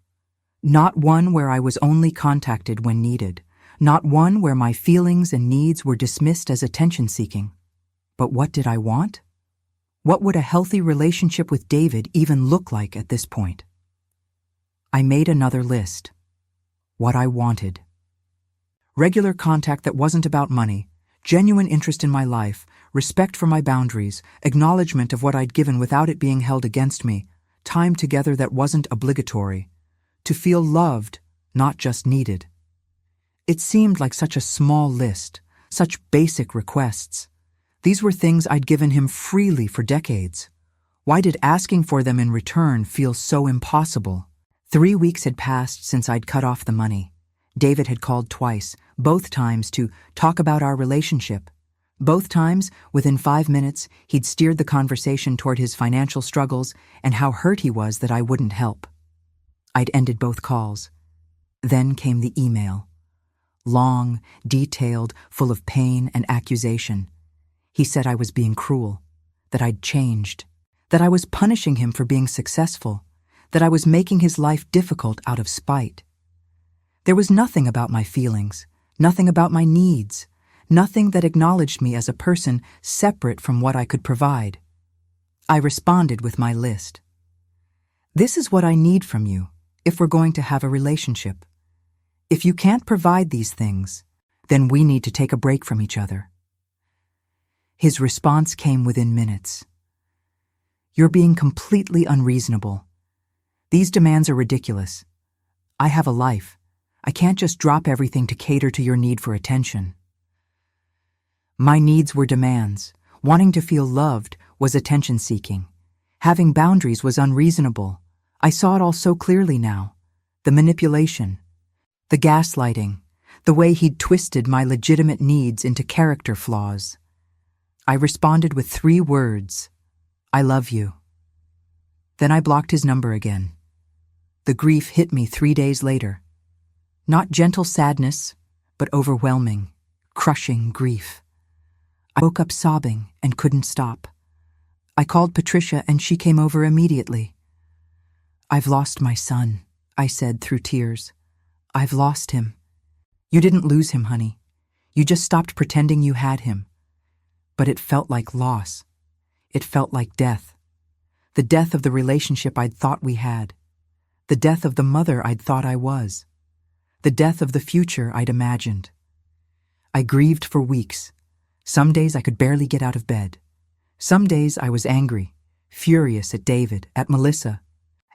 [SPEAKER 1] Not one where I was only contacted when needed. Not one where my feelings and needs were dismissed as attention-seeking. But what did I want? What would a healthy relationship with David even look like at this point? I made another list. What I wanted. Regular contact that wasn't about money, genuine interest in my life, respect for my boundaries, acknowledgement of what I'd given without it being held against me, time together that wasn't obligatory, to feel loved, not just needed. It seemed like such a small list, such basic requests. These were things I'd given him freely for decades. Why did asking for them in return feel so impossible? 3 weeks had passed since I'd cut off the money. David had called twice, both times to talk about our relationship. Both times, within 5 minutes, he'd steered the conversation toward his financial struggles and how hurt he was that I wouldn't help. I'd ended both calls. Then came the email. Long, detailed, full of pain and accusation. He said I was being cruel, that I'd changed, that I was punishing him for being successful, that I was making his life difficult out of spite. There was nothing about my feelings, nothing about my needs, nothing that acknowledged me as a person separate from what I could provide. I responded with my list. This is what I need from you if we're going to have a relationship. If you can't provide these things, then we need to take a break from each other. His response came within minutes. You're being completely unreasonable. These demands are ridiculous. I have a life. I can't just drop everything to cater to your need for attention. My needs were demands. Wanting to feel loved was attention-seeking. Having boundaries was unreasonable. I saw it all so clearly now. The manipulation, the gaslighting, the way he'd twisted my legitimate needs into character flaws. I responded with 3 words. I love you. Then I blocked his number again. The grief hit me 3 days later. Not gentle sadness, but overwhelming, crushing grief. I woke up sobbing and couldn't stop. I called Patricia and she came over immediately. I've lost my son, I said through tears. I've lost him. You didn't lose him, honey. You just stopped pretending you had him. But it felt like loss. It felt like death. The death of the relationship I'd thought we had. The death of the mother I'd thought I was. The death of the future I'd imagined. I grieved for weeks. Some days I could barely get out of bed. Some days I was angry, furious at David, at Melissa,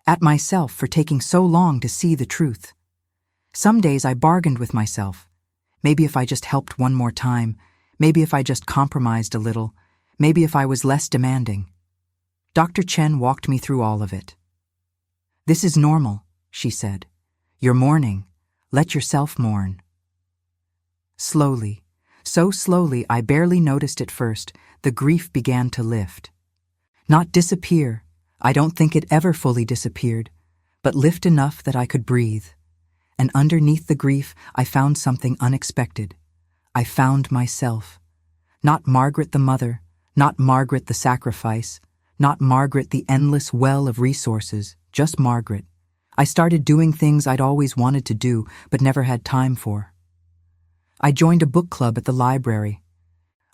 [SPEAKER 1] at myself for taking so long to see the truth. Some days I bargained with myself. Maybe if I just helped one more time, maybe if I just compromised a little, maybe if I was less demanding. Dr. Chen walked me through all of it. This is normal, she said. You're mourning. Let yourself mourn. Slowly, so slowly I barely noticed at first, the grief began to lift. Not disappear, I don't think it ever fully disappeared, but lift enough that I could breathe. And underneath the grief, I found something unexpected. I found myself. Not Margaret the mother, not Margaret the sacrifice, not Margaret the endless well of resources, just Margaret. I started doing things I'd always wanted to do, but never had time for. I joined a book club at the library.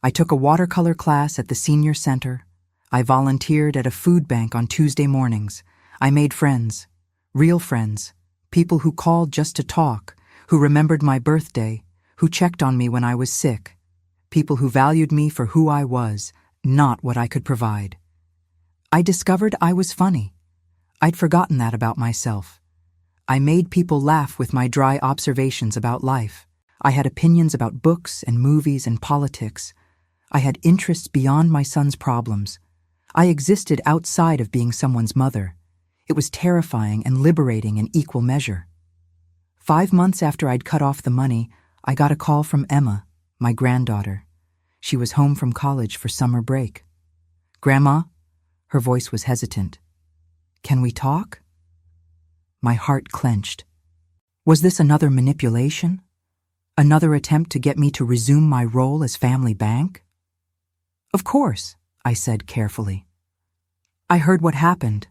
[SPEAKER 1] I took a watercolor class at the senior center. I volunteered at a food bank on Tuesday mornings. I made friends, real friends, people who called just to talk, who remembered my birthday, who checked on me when I was sick, people who valued me for who I was, not what I could provide. I discovered I was funny. I'd forgotten that about myself. I made people laugh with my dry observations about life. I had opinions about books and movies and politics. I had interests beyond my son's problems. I existed outside of being someone's mother. It was terrifying and liberating in equal measure. 5 months after I'd cut off the money, I got a call from Emma, my granddaughter. She was home from college for summer break. Grandma? Her voice was hesitant. Can we talk? My heart clenched. Was this another manipulation? Another attempt to get me to resume my role as family bank? Of course, I said carefully. I heard what happened,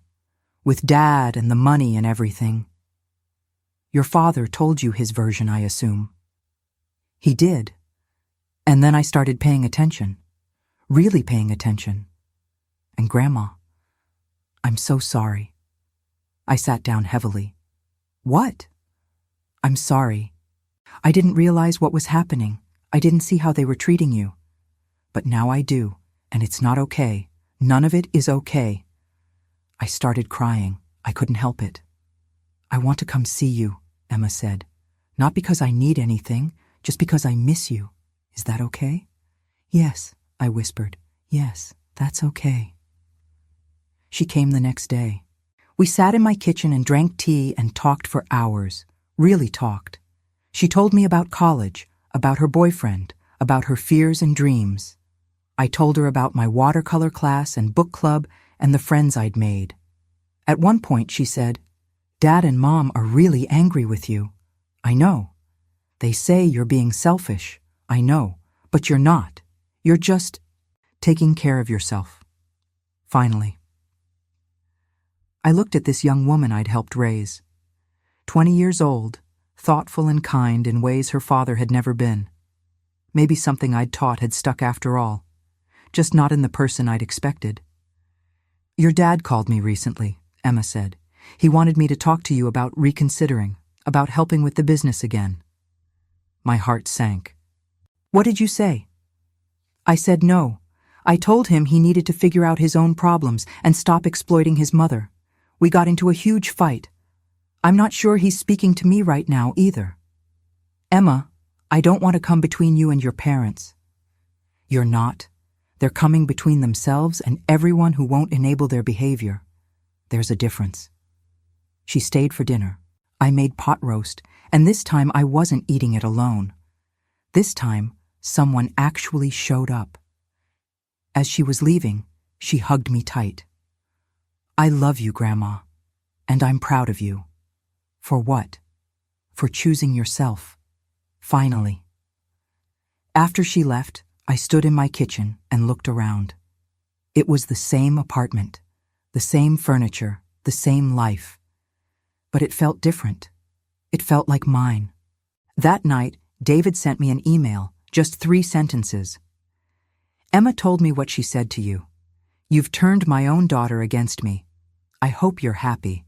[SPEAKER 1] with Dad and the money and everything. Your father told you his version, I assume. He did. And then I started paying attention, really paying attention. And Grandma, I'm so sorry. I sat down heavily. What? I'm sorry. I didn't realize what was happening. I didn't see how they were treating you. But now I do, and it's not okay. None of it is okay. I started crying. I couldn't help it. I want to come see you, Emma said. Not because I need anything, just because I miss you. Is that okay? Yes, I whispered. Yes, that's okay. She came the next day. We sat in my kitchen and drank tea and talked for hours. Really talked. She told me about college, about her boyfriend, about her fears and dreams. I told her about my watercolor class and book club and the friends I'd made. At one point, she said, Dad and Mom are really angry with you. I know. They say you're being selfish. I know. But you're not. You're just taking care of yourself. Finally. I looked at this young woman I'd helped raise. 20 years old, thoughtful and kind in ways her father had never been. Maybe something I'd taught had stuck after all, just not in the person I'd expected. Your dad called me recently, Emma said. He wanted me to talk to you about reconsidering, about helping with the business again. My heart sank. What did you say? I said no. I told him he needed to figure out his own problems and stop exploiting his mother. We got into a huge fight. I'm not sure he's speaking to me right now either. Emma, I don't want to come between you and your parents. You're not. They're coming between themselves and everyone who won't enable their behavior. There's a difference. She stayed for dinner. I made pot roast, and this time I wasn't eating it alone. This time, someone actually showed up. As she was leaving, she hugged me tight. I love you, Grandma, and I'm proud of you. For what? For choosing yourself. Finally. After she left, I stood in my kitchen and looked around. It was the same apartment, the same furniture, the same life. But it felt different. It felt like mine. That night, David sent me an email, just 3 sentences. Emma told me what she said to you. You've turned my own daughter against me. I hope you're happy.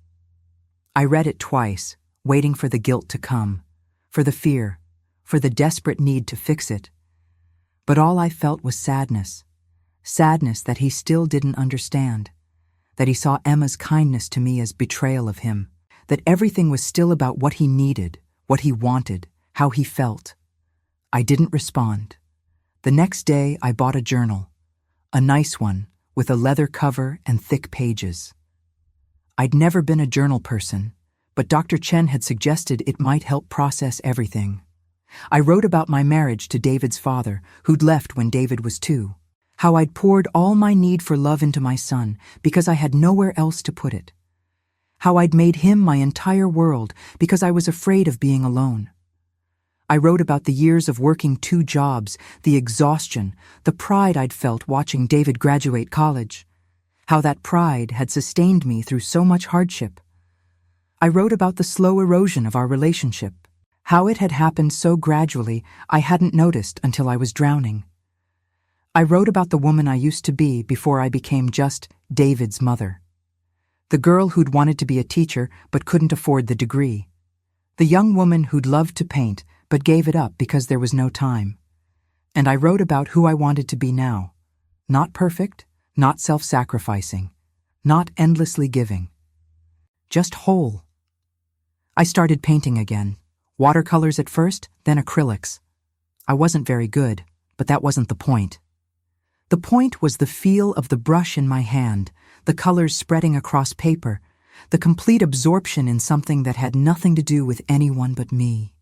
[SPEAKER 1] I read it twice, waiting for the guilt to come, for the fear, for the desperate need to fix it. But all I felt was sadness. Sadness that he still didn't understand, that he saw Emma's kindness to me as betrayal of him, that everything was still about what he needed, what he wanted, how he felt. I didn't respond. The next day, I bought a journal, a nice one, with a leather cover and thick pages. I'd never been a journal person, but Dr. Chen had suggested it might help process everything. I wrote about my marriage to David's father, who'd left when David was 2, how I'd poured all my need for love into my son because I had nowhere else to put it, how I'd made him my entire world because I was afraid of being alone. I wrote about the years of working 2 jobs, the exhaustion, the pride I'd felt watching David graduate college, how that pride had sustained me through so much hardship. I wrote about the slow erosion of our relationship, how it had happened so gradually I hadn't noticed until I was drowning. I wrote about the woman I used to be before I became just David's mother. The girl who'd wanted to be a teacher but couldn't afford the degree. The young woman who'd loved to paint but gave it up because there was no time. And I wrote about who I wanted to be now. Not perfect, not self-sacrificing, not endlessly giving. Just whole. I started painting again. Watercolors at first, then acrylics. I wasn't very good, but that wasn't the point. The point was the feel of the brush in my hand, the colors spreading across paper, the complete absorption in something that had nothing to do with anyone but me.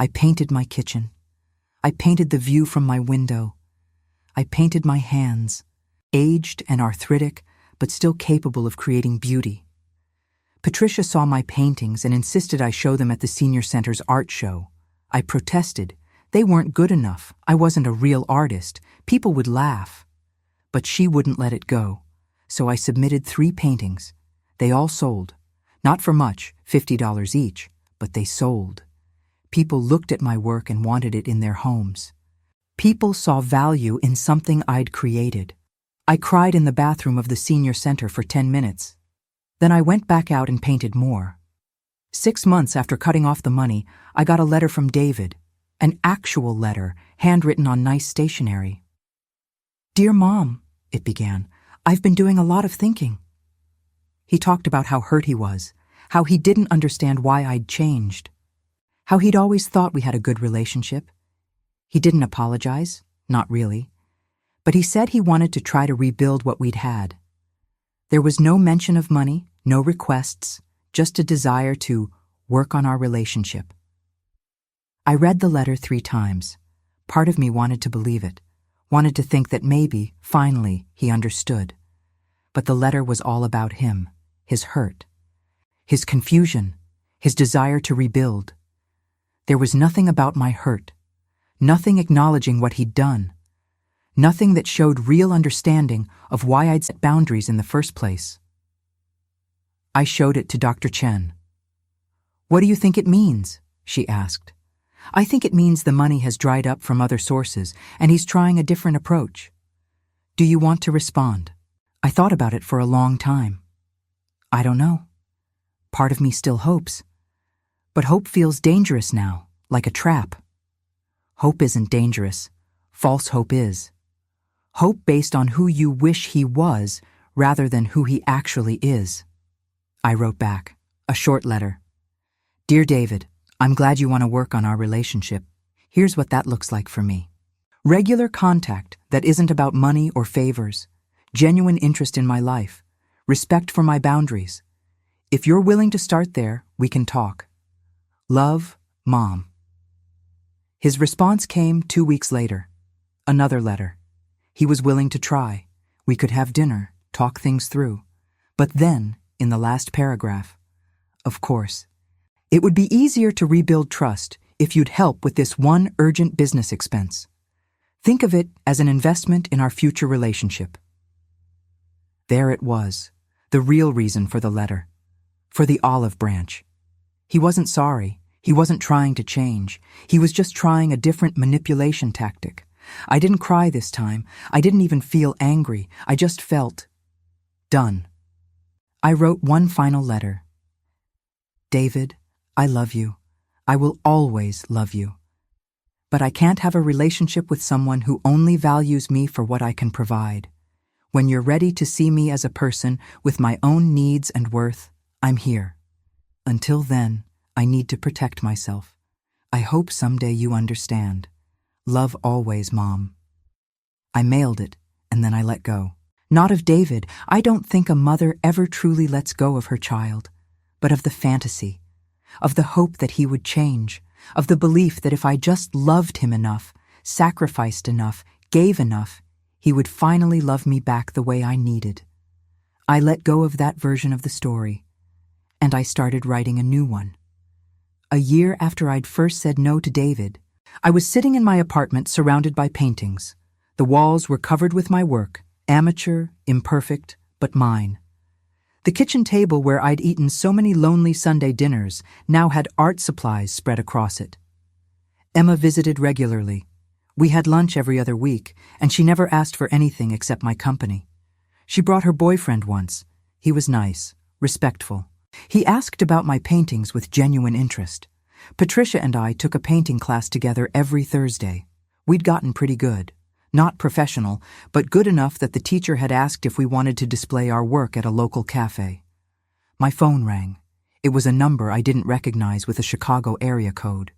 [SPEAKER 1] I painted my kitchen. I painted the view from my window. I painted my hands, aged and arthritic, but still capable of creating beauty. Patricia saw my paintings and insisted I show them at the senior center's art show. I protested. They weren't good enough. I wasn't a real artist. People would laugh. But she wouldn't let it go. So I submitted 3 paintings. They all sold. Not for much, $50 each, but they sold. People looked at my work and wanted it in their homes. People saw value in something I'd created. I cried in the bathroom of the senior center for 10 minutes. Then I went back out and painted more. 6 months after cutting off the money, I got a letter from David. An actual letter, handwritten on nice stationery. "Dear Mom," it began, "I've been doing a lot of thinking." He talked about how hurt he was, how he didn't understand why I'd changed, how he'd always thought we had a good relationship. He didn't apologize, not really, but he said he wanted to try to rebuild what we'd had. There was no mention of money, no requests, just a desire to work on our relationship. I read the letter 3 times. Part of me wanted to believe it, wanted to think that maybe, finally, he understood. But the letter was all about him, his hurt, his confusion, his desire to rebuild. There was nothing about my hurt, nothing acknowledging what he'd done, nothing that showed real understanding of why I'd set boundaries in the first place. I showed it to Dr. Chen. "What do you think it means?" she asked. "I think it means the money has dried up from other sources and he's trying a different approach. Do you want to respond?" I thought about it for a long time. I don't know. Part of me still hopes. But hope feels dangerous now, like a trap. Hope isn't dangerous. False hope is. Hope based on who you wish he was rather than who he actually is. I wrote back, a short letter. "Dear David, I'm glad you want to work on our relationship. Here's what that looks like for me. Regular contact that isn't about money or favors. Genuine interest in my life. Respect for my boundaries. If you're willing to start there, we can talk. Love, Mom." His response came 2 weeks later. Another letter. He was willing to try. We could have dinner, talk things through. But then, in the last paragraph, "Of course, it would be easier to rebuild trust if you'd help with this one urgent business expense. Think of it as an investment in our future relationship." There it was, the real reason for the letter, for the olive branch. He wasn't sorry. He wasn't trying to change. He was just trying a different manipulation tactic. I didn't cry this time. I didn't even feel angry. I just felt done. I wrote one final letter. "David, I love you. I will always love you. But I can't have a relationship with someone who only values me for what I can provide. When you're ready to see me as a person with my own needs and worth, I'm here. Until then, I need to protect myself. I hope someday you understand. Love always, Mom." I mailed it, and then I let go. Not of David. I don't think a mother ever truly lets go of her child, but of the fantasy, of the hope that he would change, of the belief that if I just loved him enough, sacrificed enough, gave enough, he would finally love me back the way I needed. I let go of that version of the story, and I started writing a new one. A year after I'd first said no to David, I was sitting in my apartment surrounded by paintings. The walls were covered with my work, amateur, imperfect, but mine. The kitchen table where I'd eaten so many lonely Sunday dinners now had art supplies spread across it. Emma visited regularly. We had lunch every other week, and she never asked for anything except my company. She brought her boyfriend once. He was nice, respectful. He asked about my paintings with genuine interest. Patricia and I took a painting class together every Thursday. We'd gotten pretty good. Not professional, but good enough that the teacher had asked if we wanted to display our work at a local cafe. My phone rang. It was a number I didn't recognize with a Chicago area code.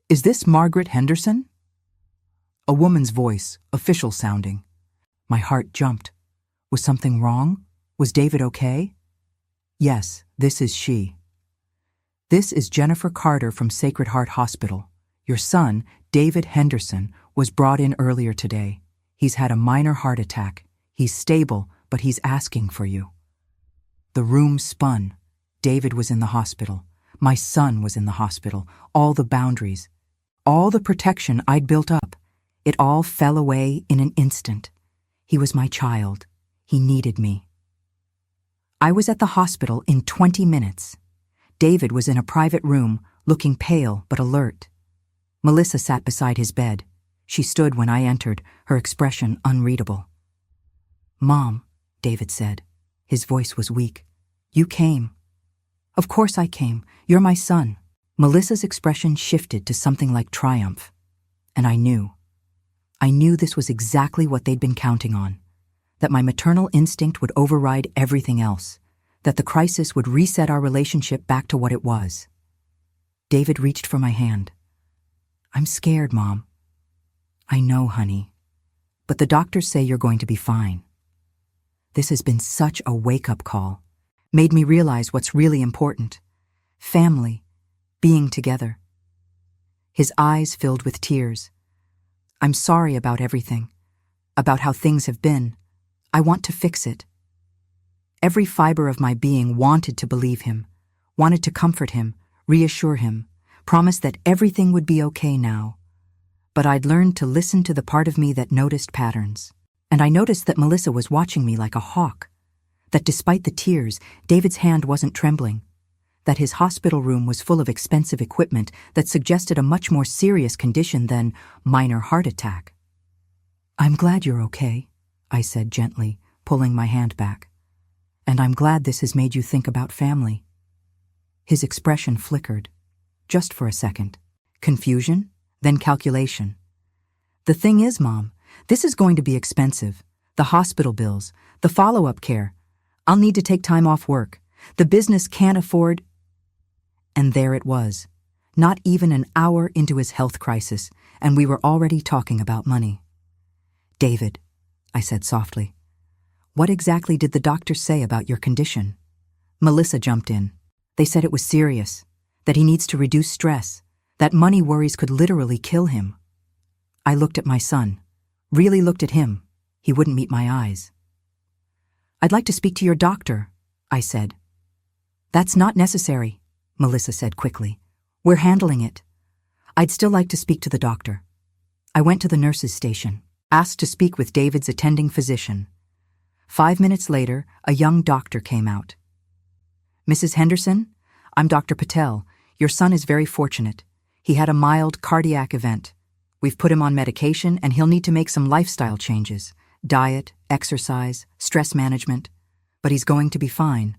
[SPEAKER 1] "Is this Margaret Henderson?" A woman's voice, official sounding. My heart jumped. Was something wrong? Was David okay? "Yes, this is she." "This is Jennifer Carter from Sacred Heart Hospital. Your son, David Henderson, was brought in earlier today. He's had a minor heart attack. He's stable, but he's asking for you." The room spun. David was in the hospital. My son was in the hospital. All the boundaries, all the protection I'd built up, it all fell away in an instant. He was my child. He needed me. I was at the hospital in 20 minutes. David was in a private room, looking pale but alert. Melissa sat beside his bed. She stood when I entered, her expression unreadable. "Mom," David said. His voice was weak. "You came." "Of course I came. You're my son." Melissa's expression shifted to something like triumph. And I knew. I knew this was exactly what they'd been counting on. That my maternal instinct would override everything else. That the crisis would reset our relationship back to what it was. David reached for my hand. "I'm scared, Mom." "I know, honey. But the doctors say you're going to be fine." This has been such a wake-up call. Made me realize what's really important. Family. Being together. His eyes filled with tears. "I'm sorry about everything. About how things have been. I want to fix it." Every fiber of my being wanted to believe him, wanted to comfort him, reassure him, promise that everything would be okay now. But I'd learned to listen to the part of me that noticed patterns. And I noticed that Melissa was watching me like a hawk. That despite the tears, David's hand wasn't trembling. That his hospital room was full of expensive equipment that suggested a much more serious condition than minor heart attack. "I'm glad you're okay," I said gently, pulling my hand back. "And I'm glad this has made you think about family." His expression flickered, just for a second. Confusion, then calculation. "The thing is, Mom, this is going to be expensive. The hospital bills, the follow-up care. I'll need to take time off work. The business can't afford—" And there it was, not even an hour into his health crisis, and we were already talking about money. "David," I said softly, "what exactly did the doctors say about your condition?" Melissa jumped in. "They said it was serious, that he needs to reduce stress, that money worries could literally kill him." I looked at my son, really looked at him. He wouldn't meet my eyes. "I'd like to speak to your doctor," I said. "That's not necessary," Melissa said quickly. "We're handling it." "I'd still like to speak to the doctor." I went to the nurse's station, asked to speak with David's attending physician. 5 minutes later, a young doctor came out. "Mrs. Henderson, I'm Dr. Patel. Your son is very fortunate. He had a mild cardiac event. We've put him on medication and he'll need to make some lifestyle changes. Diet, exercise, stress management. But he's going to be fine.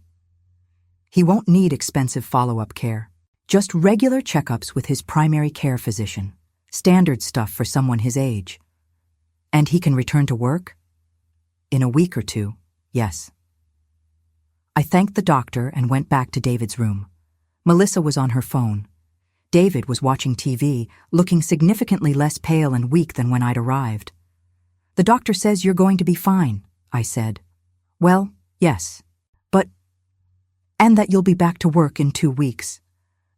[SPEAKER 1] He won't need expensive follow-up care. Just regular checkups with his primary care physician. Standard stuff for someone his age. And he can return to work? In a week or two, yes." I thanked the doctor and went back to David's room. Melissa was on her phone. David was watching TV, looking significantly less pale and weak than when I'd arrived. "The doctor says you're going to be fine," I said. "Well, yes. But... and that you'll be back to work in 2 weeks.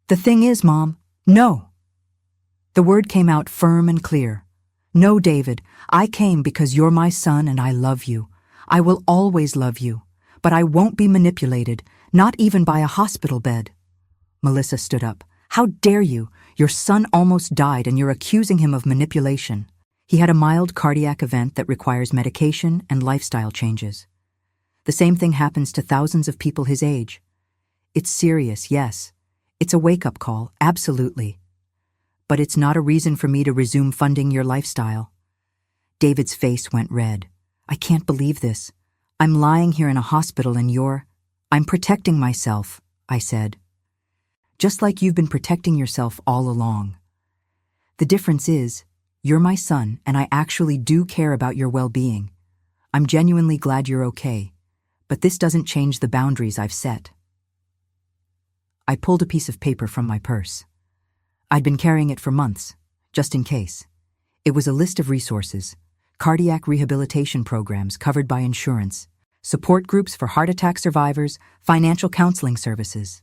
[SPEAKER 1] The thing is, Mom, no." The word came out firm and clear. "No, David, I came because you're my son and I love you. I will always love you. But I won't be manipulated, not even by a hospital bed." Melissa stood up. "How dare you? Your son almost died and you're accusing him of manipulation. He had a mild cardiac event that requires medication and lifestyle changes. The same thing happens to thousands of people his age. It's serious, yes. It's a wake-up call, absolutely. But it's not a reason for me to resume funding your lifestyle." David's face went red. "I can't believe this. I'm lying here in a hospital and I'm protecting myself," I said. "Just like you've been protecting yourself all along. The difference is, you're my son and I actually do care about your well-being. I'm genuinely glad you're okay, but this doesn't change the boundaries I've set." I pulled a piece of paper from my purse. I'd been carrying it for months, just in case. It was a list of resources: cardiac rehabilitation programs covered by insurance, support groups for heart attack survivors, financial counseling services.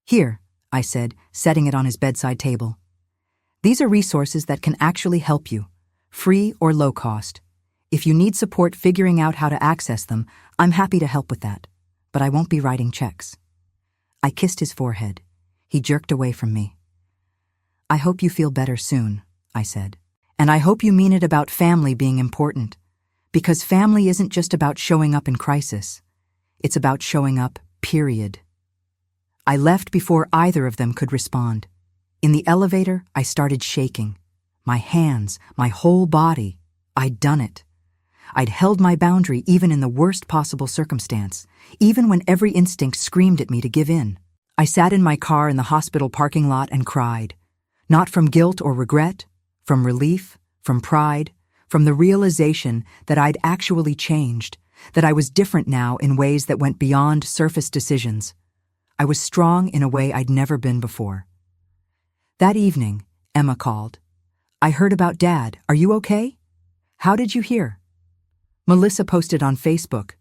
[SPEAKER 1] "Here," I said, setting it on his bedside table. "These are resources that can actually help you, free or low cost. If you need support figuring out how to access them, I'm happy to help with that, but I won't be writing checks. I kissed his forehead. He jerked away from me. I hope you feel better soon, I said. And I hope you mean it about family being important, because family isn't just about showing up in crisis. It's about showing up, period. I left before either of them could respond. In the elevator, I started shaking. My hands, my whole body. I'd done it. I'd held my boundary even in the worst possible circumstance, even when every instinct screamed at me to give in. I sat in my car in the hospital parking lot and cried. Not from guilt or regret, from relief, from pride, from the realization that I'd actually changed, that I was different now in ways that went beyond surface decisions. I was strong in a way I'd never been before. That evening, Emma called. I heard about Dad. Are you okay? How did you hear? Melissa posted on Facebook.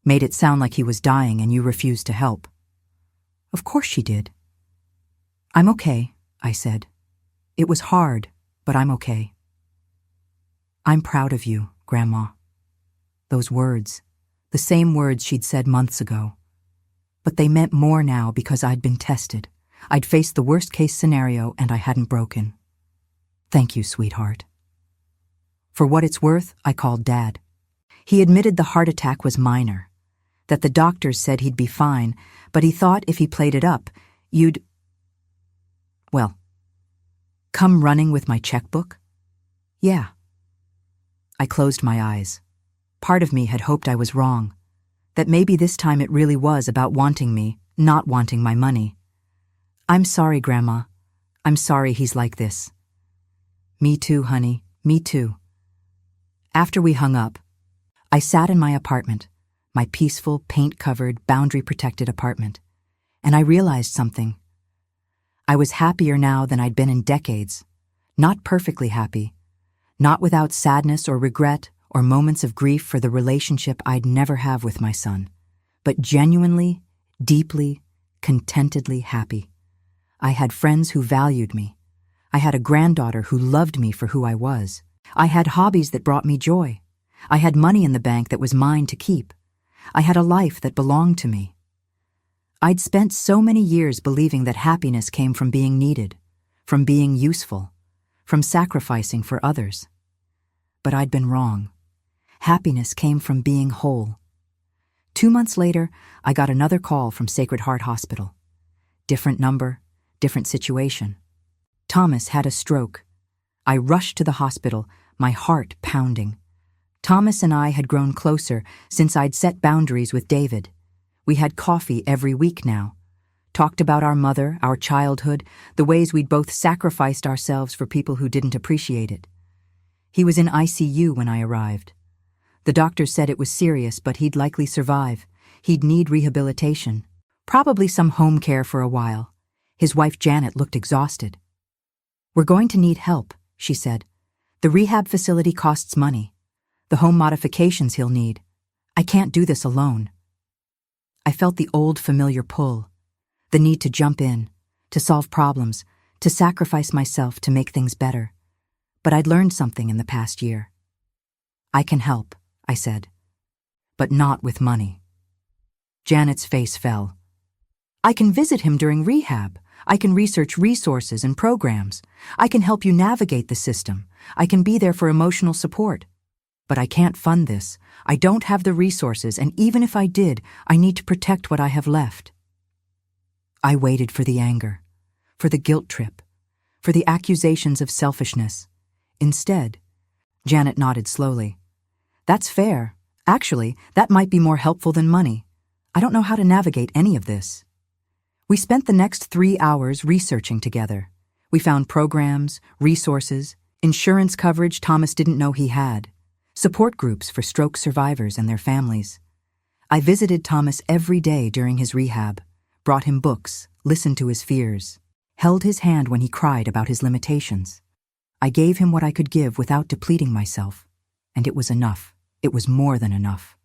[SPEAKER 1] Made it sound like he was dying and you refused to help. Of course she did. I'm okay, I said. It was hard, but I'm okay. I'm proud of you, Grandma. Those words, the same words she'd said months ago. But they meant more now because I'd been tested. I'd faced the worst-case scenario and I hadn't broken. Thank you, sweetheart. For what it's worth, I called Dad. He admitted the heart attack was minor, that the doctors said he'd be fine, but he thought if he played it up, you'd... Well, come running with my checkbook? Yeah. I closed my eyes. Part of me had hoped I was wrong, that maybe this time it really was about wanting me, not wanting my money. I'm sorry, Grandma. I'm sorry he's like this. Me too, honey. Me too. After we hung up, I sat in my apartment, my peaceful, paint-covered, boundary-protected apartment, and I realized something. I was happier now than I'd been in decades. Not perfectly happy. Not without sadness or regret or moments of grief for the relationship I'd never have with my son, but genuinely, deeply, contentedly happy. I had friends who valued me. I had a granddaughter who loved me for who I was. I had hobbies that brought me joy. I had money in the bank that was mine to keep. I had a life that belonged to me. I'd spent so many years believing that happiness came from being needed, from being useful, from sacrificing for others. But I'd been wrong. Happiness came from being whole. 2 months later, I got another call from Sacred Heart Hospital. Different number, different situation. Thomas had a stroke. I rushed to the hospital, my heart pounding. Thomas and I had grown closer since I'd set boundaries with David. We had coffee every week now. Talked about our mother, our childhood, the ways we'd both sacrificed ourselves for people who didn't appreciate it. He was in ICU when I arrived. The doctor said it was serious, but he'd likely survive. He'd need rehabilitation. Probably some home care for a while. His wife Janet looked exhausted. We're going to need help, she said. The rehab facility costs money. The home modifications he'll need. I can't do this alone. I felt the old familiar pull, the need to jump in, to solve problems, to sacrifice myself to make things better. But I'd learned something in the past year. I can help, I said, but not with money. Janet's face fell. I can visit him during rehab. I can research resources and programs. I can help you navigate the system. I can be there for emotional support. But I can't fund this. I don't have the resources, and even if I did, I need to protect what I have left. I waited for the anger, for the guilt trip, for the accusations of selfishness. Instead, Janet nodded slowly. That's fair. Actually, that might be more helpful than money. I don't know how to navigate any of this. We spent the next 3 hours researching together. We found programs, resources, insurance coverage Thomas didn't know he had, support groups for stroke survivors and their families. I visited Thomas every day during his rehab, brought him books, listened to his fears, held his hand when he cried about his limitations. I gave him what I could give without depleting myself, and it was enough. It was more than enough.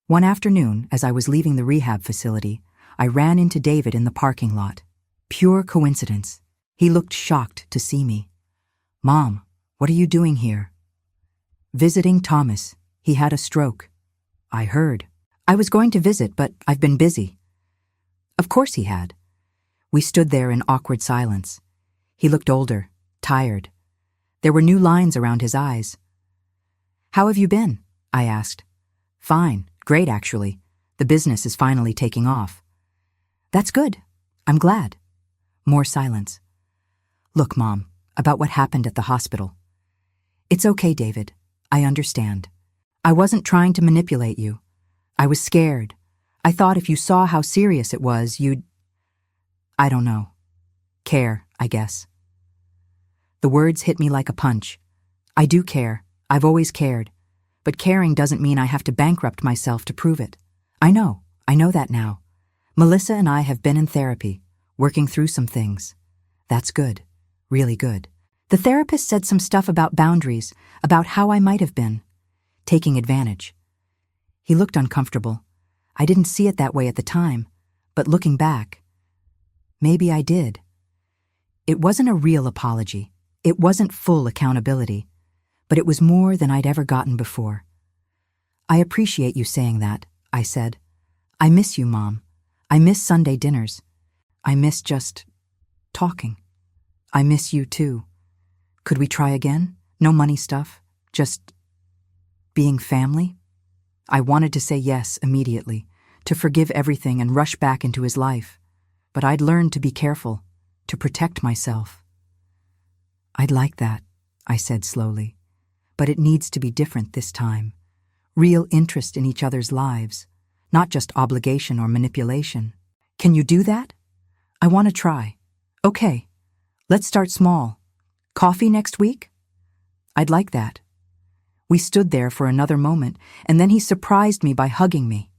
[SPEAKER 1] One afternoon, as I was leaving the rehab facility, I ran into David in the parking lot. Pure coincidence. He looked shocked to see me. Mom, what are you doing here? Visiting Thomas. He had a stroke. I heard. I was going to visit, but I've been busy. Of course he had. We stood there in awkward silence. He looked older, tired. There were new lines around his eyes. How have you been? I asked. Fine, great actually. The business is finally taking off. That's good. I'm glad. More silence. Look, Mom, about what happened at the hospital. It's okay, David. I understand. I wasn't trying to manipulate you. I was scared. I thought if you saw how serious it was, you'd... I don't know. Care, I guess. The words hit me like a punch. I do care. I've always cared. But caring doesn't mean I have to bankrupt myself to prove it. I know that now. Melissa and I have been in therapy, working through some things. That's good. Really good. The therapist said some stuff about boundaries, about how I might have been. Taking advantage. He looked uncomfortable. I didn't see it that way at the time, but looking back, maybe I did. It wasn't a real apology. It wasn't full accountability, but it was more than I'd ever gotten before. I appreciate you saying that, I said. I miss you, Mom. I miss Sunday dinners. I miss just talking. I miss you too. Could we try again? No money stuff, just being family? I wanted to say yes immediately, to forgive everything and rush back into his life, but I'd learned to be careful, to protect myself. I'd like that, I said slowly, but it needs to be different this time. Real interest in each other's lives, not just obligation or manipulation. Can you do that? I want to try. Okay, let's start small. Coffee next week? I'd like that. We stood there for another moment, and then he surprised me by hugging me.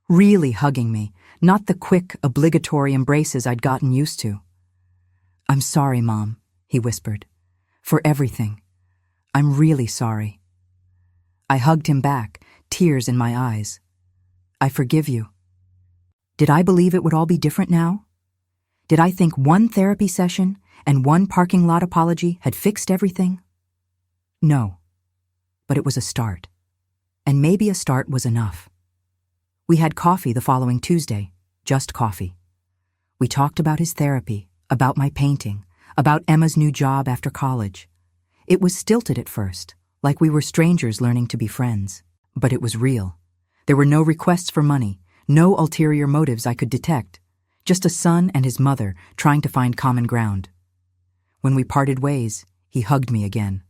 [SPEAKER 1] Really hugging me, not the quick, obligatory embraces I'd gotten used to. I'm sorry, Mom, he whispered. For everything. I'm really sorry. I hugged him back, tears in my eyes. I forgive you. Did I believe it would all be different now? Did I think one therapy session and one parking lot apology had fixed everything? No. But it was a start. And maybe a start was enough. We had coffee the following Tuesday, just coffee. We talked about his therapy, about my painting, about Emma's new job after college. It was stilted at first, like we were strangers learning to be friends. But it was real. There were no requests for money, no ulterior motives I could detect, just a son and his mother trying to find common ground. When we parted ways, he hugged me again.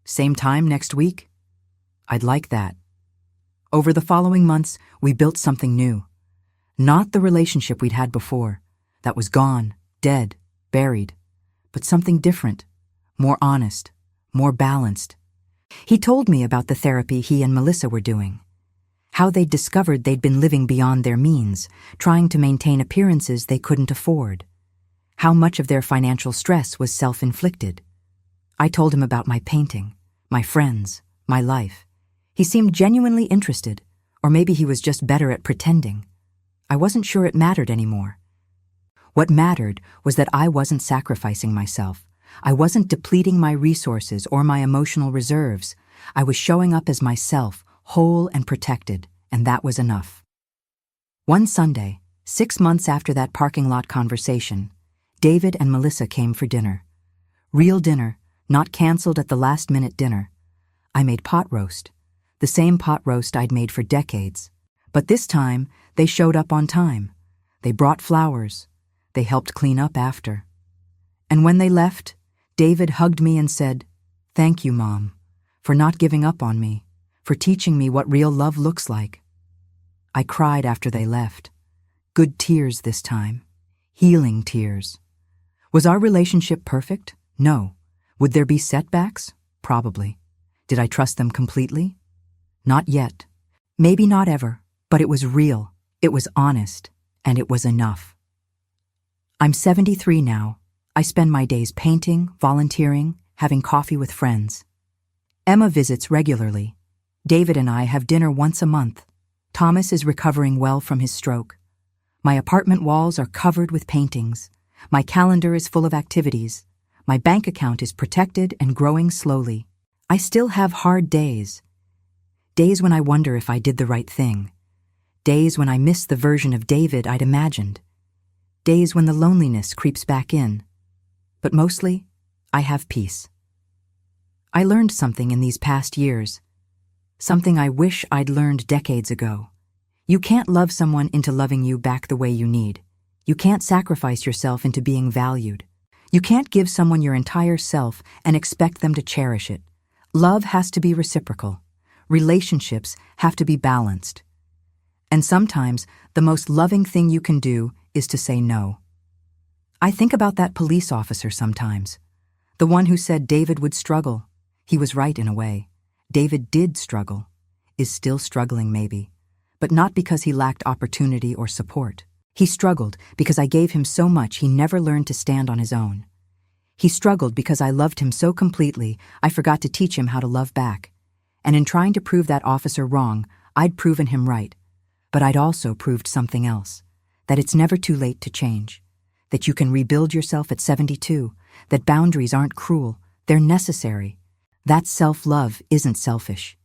[SPEAKER 1] Same time next week? I'd like that. Over the following months, we built something new. Not the relationship we'd had before. That was gone, dead, buried. But something different, more honest, more balanced. He told me about the therapy he and Melissa were doing. How they'd discovered they'd been living beyond their means, trying to maintain appearances they couldn't afford. How much of their financial stress was self-inflicted. I told him about my painting, my friends, my life. He seemed genuinely interested, or maybe he was just better at pretending. I wasn't sure it mattered anymore. What mattered was that I wasn't sacrificing myself. I wasn't depleting my resources or my emotional reserves. I was showing up as myself, whole and protected, and that was enough. One Sunday, 6 months after that parking lot conversation, David and Melissa came for dinner. Real dinner, not canceled at the last-minute dinner. I made pot roast, the same pot roast I'd made for decades. But this time, they showed up on time. They brought flowers. They helped clean up after. And when they left, David hugged me and said, "Thank you, Mom, for not giving up on me, for teaching me what real love looks like." I cried after they left. Good tears this time. Healing tears. Was our relationship perfect? No. Would there be setbacks? Probably. Did I trust them completely? Not yet. Maybe not ever, but it was real, it was honest, and it was enough. I'm 73 now. I spend my days painting, volunteering, having coffee with friends. Emma visits regularly. David and I have dinner once a month. Thomas is recovering well from his stroke. My apartment walls are covered with paintings. My calendar is full of activities. My bank account is protected and growing slowly. I still have hard days. Days when I wonder if I did the right thing. Days when I miss the version of David I'd imagined. Days when the loneliness creeps back in. But mostly, I have peace. I learned something in these past years. Something I wish I'd learned decades ago. You can't love someone into loving you back the way you need. You can't sacrifice yourself into being valued. You can't give someone your entire self and expect them to cherish it. Love has to be reciprocal. Relationships have to be balanced. And sometimes, the most loving thing you can do is to say no. I think about that police officer sometimes. The one who said David would struggle. He was right in a way. David did struggle. Is still struggling maybe. But not because he lacked opportunity or support. He struggled because I gave him so much he never learned to stand on his own. He struggled because I loved him so completely I forgot to teach him how to love back. And in trying to prove that officer wrong, I'd proven him right. But I'd also proved something else. That it's never too late to change. That you can rebuild yourself at 72. That boundaries aren't cruel, they're necessary. That self-love isn't selfish.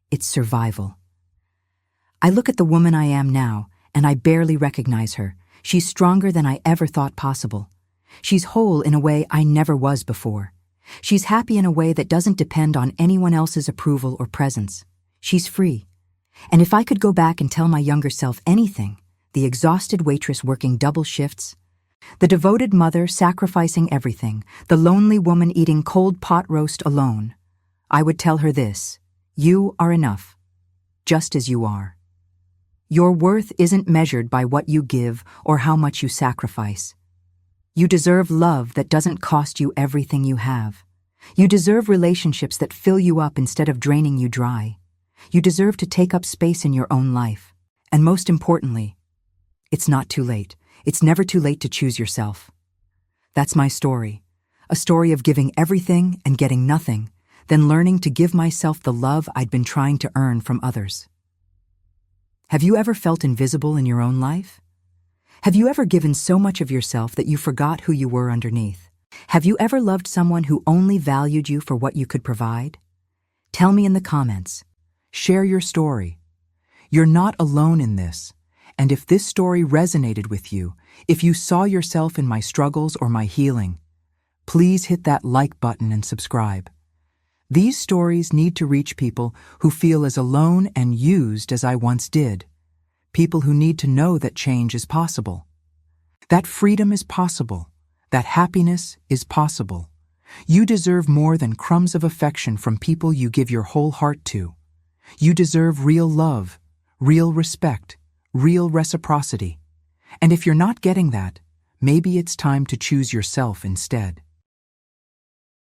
[SPEAKER 1] It's survival. I look at the woman I am now, and I barely recognize her. She's stronger than I ever thought possible. She's whole in a way I never was before. She's happy in a way that doesn't depend on anyone else's approval or presence. She's free. And if I could go back and tell my younger self anything, the exhausted waitress working double shifts, the devoted mother sacrificing everything, the lonely woman eating cold pot roast alone, I would tell her this: you are enough, just as you are. Your worth isn't measured by what you give or how much you sacrifice. You deserve love that doesn't cost you everything you have. You deserve relationships that fill you up instead of draining you dry. You deserve to take up space in your own life. And most importantly, it's not too late. It's never too late to choose yourself. That's my story. A story of giving everything and getting nothing, then learning to give myself the love I'd been trying to earn from others. Have you ever felt invisible in your own life? Have you ever given so much of yourself that you forgot who you were underneath? Have you ever loved someone who only valued you for what you could provide? Tell me in the comments. Share your story. You're not alone in this. And if this story resonated with you, if you saw yourself in my struggles or my healing, please hit that like button and subscribe. These stories need to reach people who feel as alone and used as I once did. People who need to know that change is possible. That freedom is possible. That happiness is possible. You deserve more than crumbs of affection from people you give your whole heart to. You deserve real love, real respect, real reciprocity. And if you're not getting that, maybe it's time to choose yourself instead.